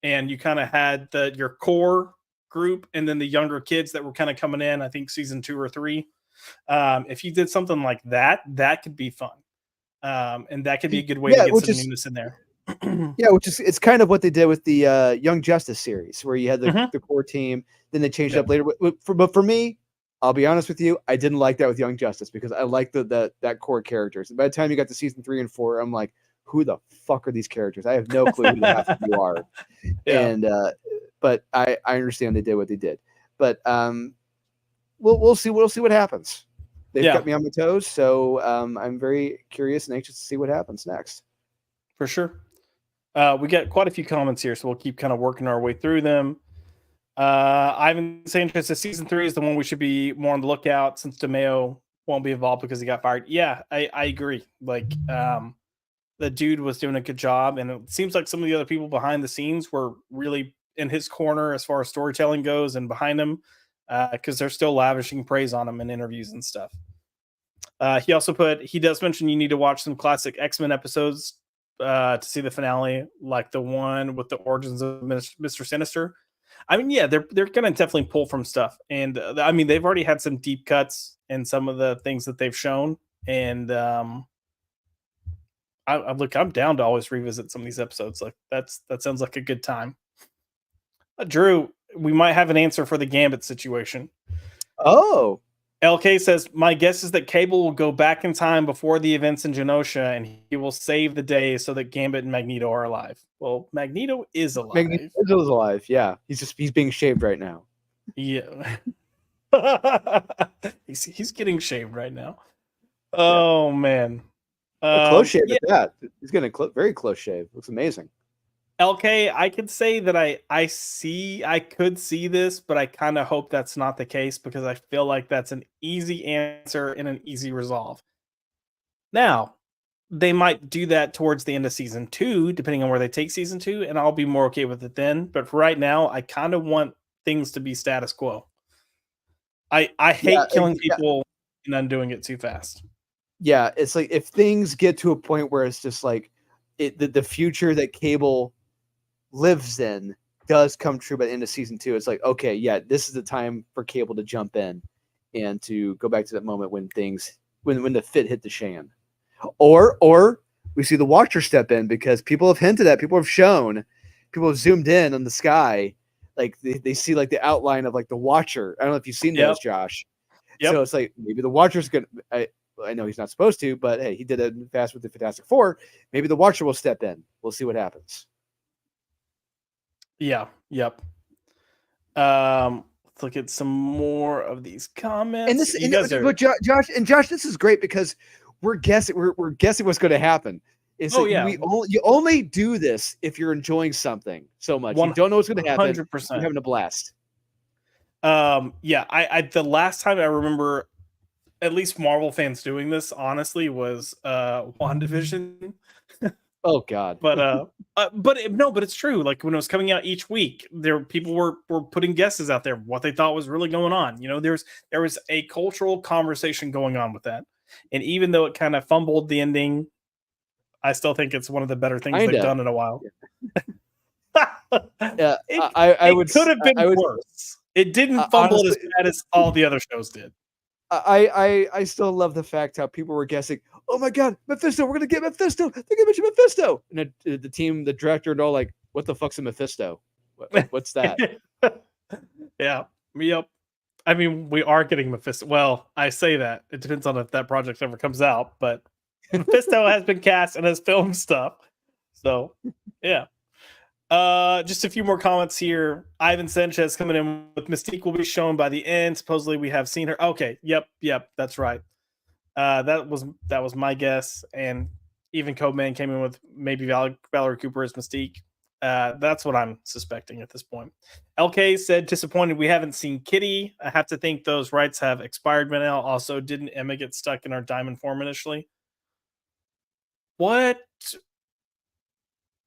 and you kind of had your core group and then the younger kids that were kind of coming in, I think season 2 or 3. If you did something like that, that could be fun. And that could be a good way to get some newness in there. Yeah, it's kind of what they did with the Young Justice series, where you had the core team, then they changed up later. But for me, I'll be honest with you, I didn't like that with Young Justice because I like that core characters. And by the time you got to season 3 and 4, I'm like, who the fuck are these characters? I have no clue who the half of you are. Yeah. And but I understand they did what they did. But we'll see what happens. They've kept me on my toes, so I'm very curious and anxious to see what happens next. For sure. We got quite a few comments here, so we'll keep kind of working our way through them. Ivan saying that season 3 is the one we should be more on the lookout since DeMeo won't be involved because he got fired. Yeah, I agree. Like, the dude was doing a good job, and it seems like some of the other people behind the scenes were really in his corner as far as storytelling goes and behind him, because they're still lavishing praise on him in interviews and stuff. He does mention you need to watch some classic X-Men episodes to see the finale, like the one with the origins of Mr. Sinister. I mean, yeah, they're going to definitely pull from stuff. And I mean, they've already had some deep cuts in some of the things that they've shown. And I'm down to always revisit some of these episodes. Like that sounds like a good time. Drew, we might have an answer for the Gambit situation. Oh. LK says, my guess is that Cable will go back in time before the events in Genosha, and he will save the day so that Gambit and Magneto are alive. Well, Magneto is alive. Magneto is alive, yeah. He's being shaved right now. Yeah. He's getting shaved right now. Oh man. A close shave Yeah. at that. He's getting a very close shave. Looks amazing. LK, I could say that I could see this, but I kind of hope that's not the case because I feel like that's an easy answer and an easy resolve. Now, they might do that towards the end of season 2, depending on where they take season 2, and I'll be more okay with it then. But for right now, I kind of want things to be status quo. I hate killing people and undoing it too fast. Yeah, it's like if things get to a point where it's just like the future that Cable lives in does come true by the end of season 2. It's like, okay, yeah, this is the time for Cable to jump in and to go back to that moment when when the fit hit the shan. Or we see the Watcher step in because people have hinted at, people have shown, people have zoomed in on the sky, like they see like the outline of like the Watcher. I don't know if you've seen those, Josh. Yep. So it's like maybe the Watcher's gonna. I know he's not supposed to, but hey, he did it fast with the Fantastic Four. Maybe the Watcher will step in. We'll see what happens. Yeah. Yep. Let's look at some more of these comments. But Josh, this is great because we're guessing what's going to happen. You only do this if you're enjoying something so much. You don't know what's going to happen. 100%. You're having a blast. I the last time I remember at least Marvel fans doing this, honestly, was WandaVision. Oh God. But it's true. Like when it was coming out each week, people were putting guesses out there what they thought was really going on. You know, there was a cultural conversation going on with that. And even though it kind of fumbled the ending, I still think it's one of the better things they've done in a while. Yeah, it could have been worse. It didn't fumble honestly, as bad as all the other shows did. I still love the fact how people were guessing, oh my God, Mephisto, we're gonna get Mephisto. They're gonna mention Mephisto. And the team, the director, and all like, what the fuck's a Mephisto? What's that? Yeah. Yep. I mean, we are getting Mephisto. Well, I say that. It depends on if that project ever comes out, but Mephisto has been cast and has filmed stuff. So yeah. Just a few more comments here. Ivan Sanchez coming in with Mystique will be shown by the end. Supposedly we have seen her. Okay, yep, that's right. That was my guess, and even Codeman came in with maybe Valerie Cooper as Mystique. That's what I'm suspecting at this point. LK said disappointed we haven't seen Kitty. I have to think those rights have expired by now. Also, didn't Emma get stuck in our diamond form initially? What?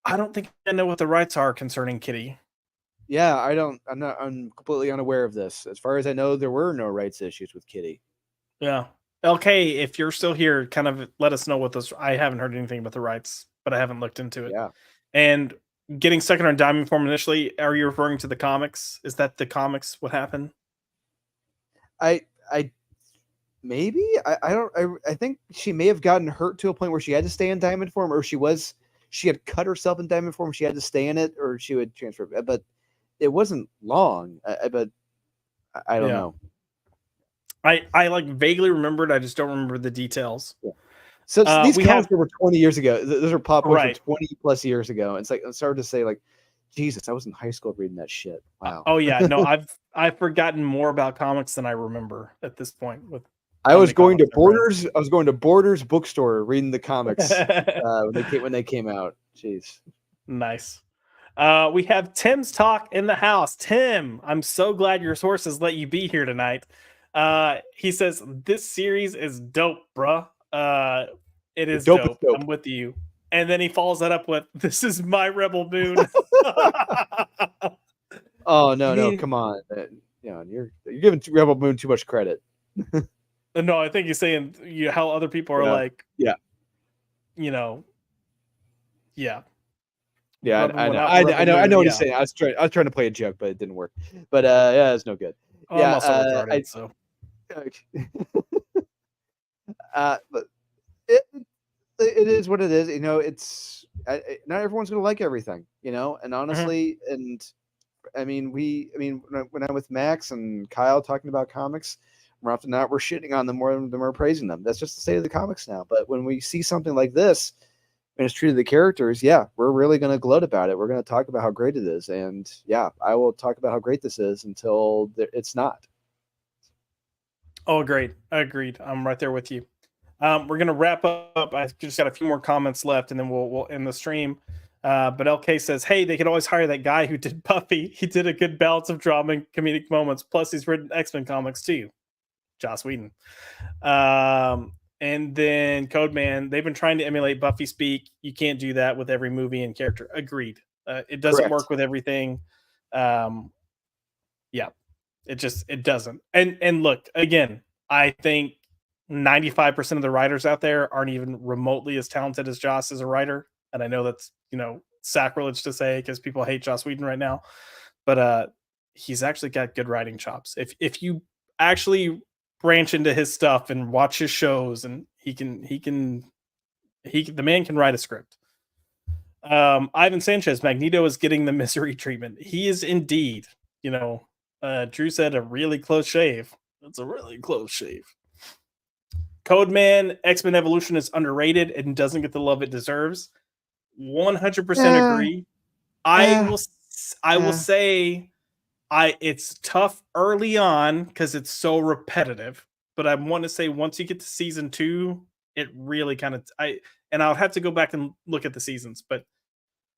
I don't think I know what the rights are concerning Kitty. Yeah, I'm completely unaware of this. As far as I know, there were no rights issues with Kitty. Yeah. LK, if you're still here, kind of let us know what those. I haven't heard anything about the rights, but I haven't looked into it. Yeah. And getting stuck in our diamond form initially, are you referring to the comics? Is that the comics what happened? I maybe I think she may have gotten hurt to a point where she had to stay in diamond form, or she had cut herself in diamond form. She had to stay in it, or she would transfer. But it wasn't long. But I don't know. I like vaguely remembered. I just don't remember the details. Yeah. So these comics were 20 years ago. Those are popular for 20 plus years ago. It's like I'm starting to say, like, Jesus, I was in high school reading that shit. Wow. Oh yeah, no, I've forgotten more about comics than I remember at this point. I was going to Borders. I was going to Borders bookstore reading the comics when they came out. Jeez. Nice. We have Tim's talk in the house. Tim, I'm so glad your sources let you be here tonight. He says this series is dope, bruh. It is dope. I'm with you. And then he follows that up with, "This is my Rebel Moon." Oh no, come on! You're giving Rebel Moon too much credit. No, I think he's saying how other people are like, yeah. I know what he's saying. I was trying to play a joke, but it didn't work. But it's no good. Oh, I'm also retarded, so. But it is what it is. It's not everyone's gonna like everything, and honestly, and I mean when I'm with Max and Kyle talking about comics, more often than not we're shitting on them more than we're praising them. That's just the state of the comics now. But when we see something like this and it's true to the characters, we're really going to gloat about it. We're going to talk about how great it is, and I will talk about how great this is until it's not. Oh, great. Agreed. I'm right there with you. We're gonna wrap up. I just got a few more comments left, and then we'll end the stream. But LK says, "Hey, they could always hire that guy who did Buffy. He did a good balance of drama and comedic moments. Plus, he's written X-Men comics too." Joss Whedon. And then Codeman, they've been trying to emulate Buffy speak. You can't do that with every movie and character. Agreed. It doesn't Correct. work with everything. Yeah, it doesn't. And look, again, I think 95% of the writers out there aren't even remotely as talented as Joss as a writer. And I know that's, sacrilege to say because people hate Joss Whedon right now. But he's actually got good writing chops. If you actually branch into his stuff and watch his shows, and the man can write a script. Ivan Sanchez, Magneto is getting the misery treatment. He is indeed, Drew said a really close shave. That's a really close shave. Codeman, X-Men Evolution is underrated and doesn't get the love it deserves. 100% agree. I will say it's tough early on because it's so repetitive. But I want to say once you get to season 2, it really kind of I'll have to go back and look at the seasons, but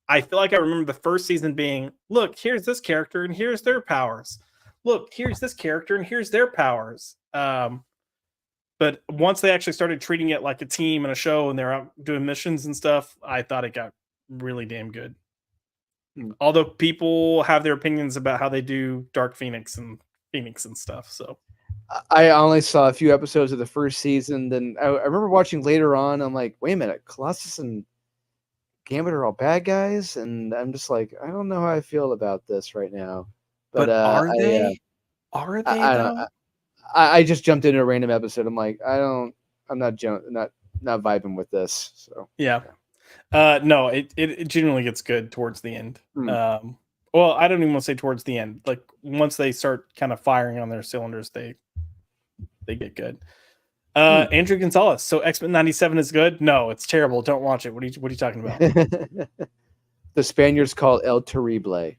I feel like I remember the first season being, look, here's this character and here's their powers. Look, here's this character and here's their powers. But once they actually started treating it like a team and a show and they're out doing missions and stuff, I thought it got really damn good. Although people have their opinions about how they do Dark Phoenix and stuff. So I only saw a few episodes of the first season. Then I remember watching later on. I'm like, wait a minute, Colossus and Gambit are all bad guys, and I'm just like, I don't know how I feel about this right now. But are they? Are they though? I just jumped into a random episode. I'm like, I'm not vibing with this. So yeah. No, it generally gets good towards the end. Well, I don't even want to say towards the end. Like once they start kind of firing on their cylinders, they get good. Andrew Gonzalez. So X-Men 97 is good? No, it's terrible. Don't watch it. What are you talking about? The Spaniards call El Terrible.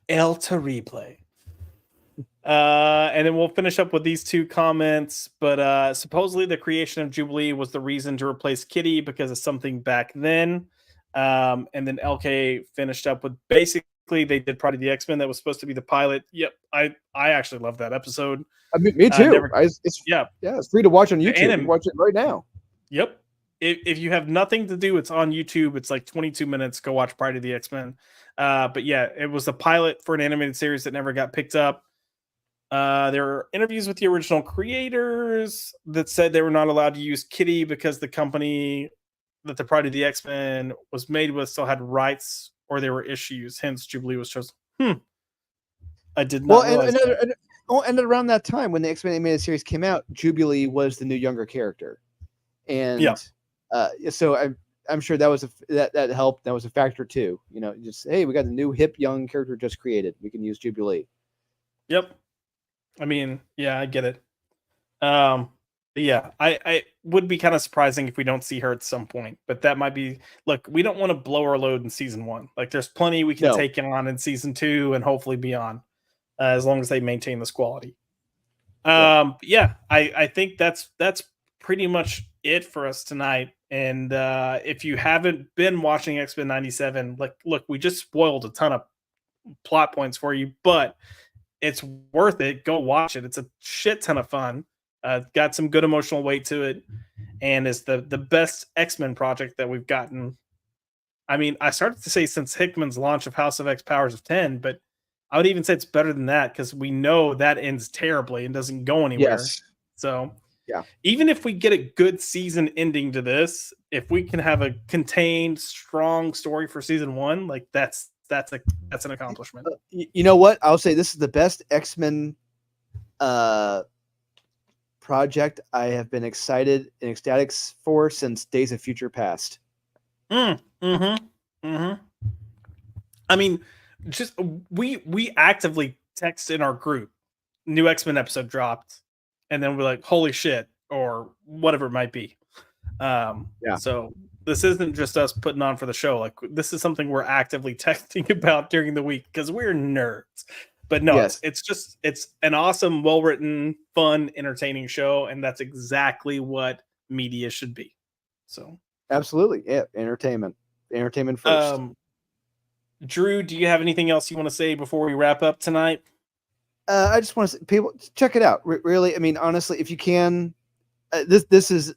El Terrible. And then we'll finish up with these two comments. But supposedly the creation of Jubilee was the reason to replace Kitty because of something back then. And then LK finished up with basically they did Pride of the X-Men. That was supposed to be the pilot. Yep, I actually love that episode. Me too. It's free to watch on YouTube. You can watch it right now. Yep. If you have nothing to do, it's on YouTube. It's like 22 minutes. Go watch Pride of the X-Men. But yeah, it was the pilot for an animated series that never got picked up. There were interviews with the original creators that said they were not allowed to use Kitty because the company that the Pride of the X-Men was made with still had rights or there were issues. Hence, Jubilee was chosen. I did not realize that. And around that time when the X-Men animated series came out, Jubilee was the new younger character. And so I'm sure that was that helped. That was a factor too. Just, hey, we got a new hip young character just created. We can use Jubilee. Yep. I mean, yeah, I get it. Yeah, I would be kind of surprising if we don't see her at some point, but that might be. Look, we don't want to blow our load in season 1. Like, there's plenty we can take on in season 2 and hopefully beyond, as long as they maintain this quality. Yeah, I think that's pretty much it for us tonight. And if you haven't been watching X-Men 97, look, we just spoiled a ton of plot points for you, but it's worth it. Go watch it. It's a shit ton of fun. Got some good emotional weight to it, and is the best X-Men project that we've gotten. I mean, I started to say since Hickman's launch of House of X Powers of 10, but I would even say it's better than that because we know that ends terribly and doesn't go anywhere. Yes. So yeah, even if we get a good season ending to this, if we can have a contained, strong story for season 1, like that's an accomplishment. You know what? I'll say this is the best X-Men project I have been excited and ecstatic for since Days of Future Past. I mean, just we actively text in our group, new X-Men episode dropped, and then we're like, holy shit, or whatever it might be. So this isn't just us putting on for the show. Like, this is something we're actively texting about during the week because we're nerds. But no, Yes. it's an awesome, well written, fun, entertaining show, and that's exactly what media should be. So Absolutely. Yeah. Entertainment first. Drew, do you have anything else you want to say before we wrap up tonight? I just want to say, people, check it out. Really, I mean, honestly, if you can, this is,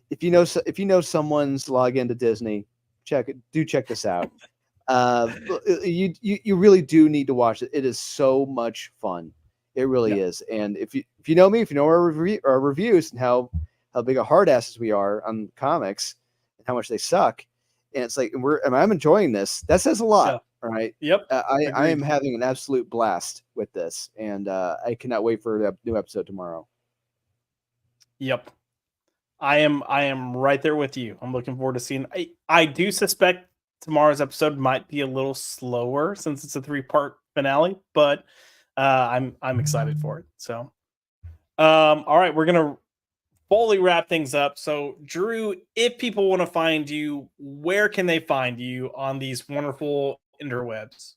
if you know someone's login to Disney, check this out. You really do need to watch it. It is so much fun. It really is. And if you know me, if you know our reviews and how big a hard asses we are on comics and how much they suck, and it's like I'm enjoying this. That says a lot. Yeah. All right. Yep. I am having an absolute blast with this, and I cannot wait for the new episode tomorrow. Yep. I am right there with you. I'm looking forward to seeing. I do suspect tomorrow's episode might be a little slower since it's a 3-part finale, but I'm excited for it. So, all right, we're gonna fully wrap things up. So, Drew, if people want to find you, where can they find you on these wonderful interwebs?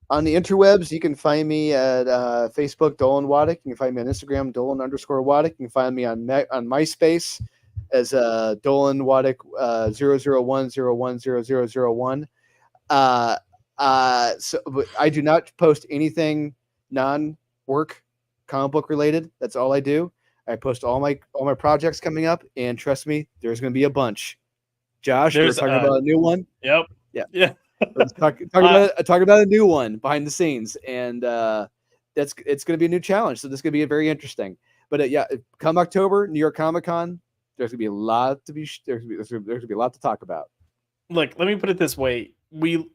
On the interwebs, you can find me at Facebook, Dolan Waddick. You can find me on Instagram, Dolan_Waddick. You can find me on MySpace as Dolan Waddick 001010001. So but I do not post anything non-work comic book related. That's all I do. I post all my projects coming up, and trust me, there's going to be a bunch. Josh, we're talking about a new one. Yep. Yeah. Talking about a new one behind the scenes, and it's going to be a new challenge. So this is going to be very interesting. But come October, New York Comic Con, there's going to be a lot to be there's going to be a lot to talk about. Look, let me put it this way: we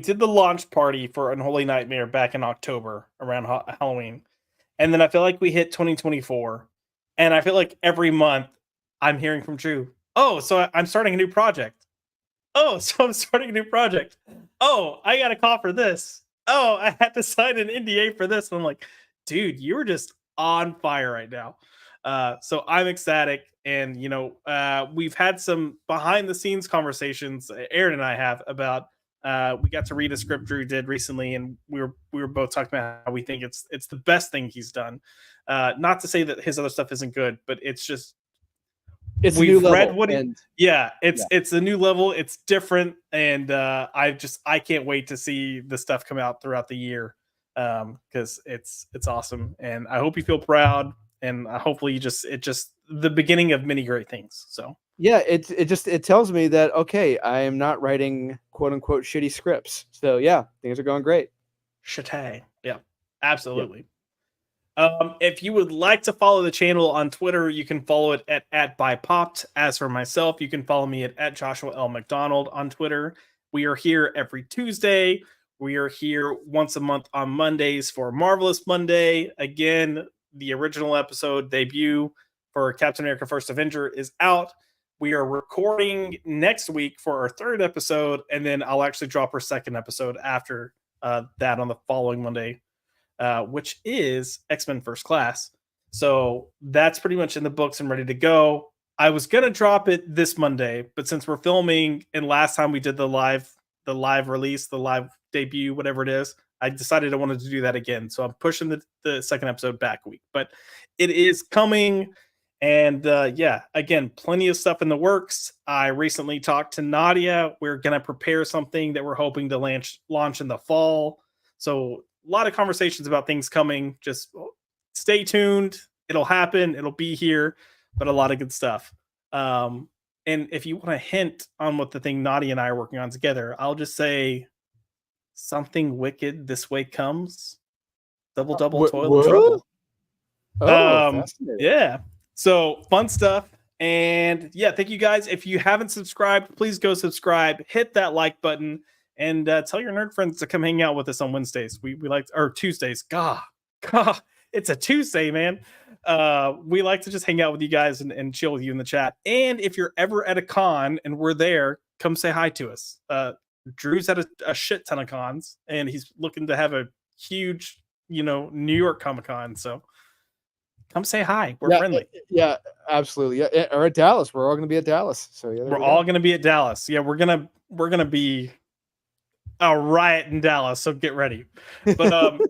did the launch party for Unholy Nightmare back in October around Halloween, and then I feel like we hit 2024, and I feel like every month I'm hearing from Drew. Oh, so I'm starting a new project. Oh, so I'm starting a new project. Oh, I got a call for this. Oh, I had to sign an NDA for this. And I'm like, dude, you were just on fire right now. So I'm ecstatic. And, we've had some behind the scenes conversations, Aaron and I have, about we got to read a script Drew did recently. And we were both talking about how we think it's the best thing he's done. Not to say that his other stuff isn't good, but it's just, We've read what it's a new level. It's different, and I can't wait to see the stuff come out throughout the year because it's awesome, and I hope you feel proud, and hopefully it's just the beginning of many great things. So it tells me that okay, I am not writing quote unquote shitty scripts. So things are going great. Shitty, yeah, absolutely. Yeah. If you would like to follow the channel on Twitter, you can follow it at @bypopped. As for myself, you can follow me at Joshua L. McDonald on Twitter. We are here every Tuesday. We are here once a month on Mondays for Marvelous Monday. Again, the original episode debut for Captain America First Avenger is out. We are recording next week for our 3rd episode, and then I'll actually drop our 2nd episode after that on the following Monday. Which is X-Men First Class. So that's pretty much in the books and ready to go. I was gonna drop it this Monday, but since we're filming and last time we did the live release, the live debut, whatever it is, I decided I wanted to do that again. So I'm pushing the 2nd episode back a week, but it is coming. And again, plenty of stuff in the works. I recently talked to Nadia. We're gonna prepare something that we're hoping to launch in the fall. So a lot of conversations about things coming. Just stay tuned. It'll happen. It'll be here, but a lot of good stuff. And if you want a hint on what the thing Nadia and I are working on together, I'll just say something wicked this way comes. Double toil and trouble. Fascinating. Yeah. So fun stuff. And thank you guys. If you haven't subscribed, please go subscribe, hit that like button. And tell your nerd friends to come hang out with us on Wednesdays. We like, or Tuesdays. God, it's a Tuesday, man. We like to just hang out with you guys and chill with you in the chat. And if you're ever at a con and we're there, come say hi to us. Drew's at a shit ton of cons, and he's looking to have a huge, New York Comic Con. So come say hi. We're friendly. Yeah, absolutely. Yeah, or at Dallas. We're all going to be at Dallas. So we're all going to be at Dallas. Yeah, we're gonna be a riot in Dallas, so get ready. But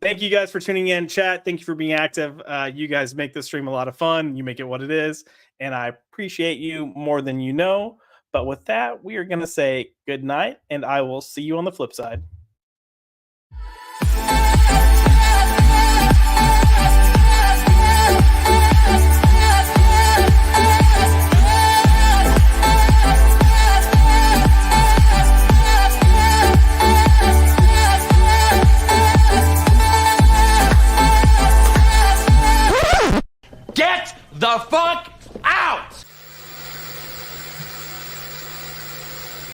Thank you guys for tuning in, chat. Thank you for being active. You guys make this stream a lot of fun. You make it what it is, and I appreciate you more than you know. But with that, we are going to say good night, and I will see you on the flip side.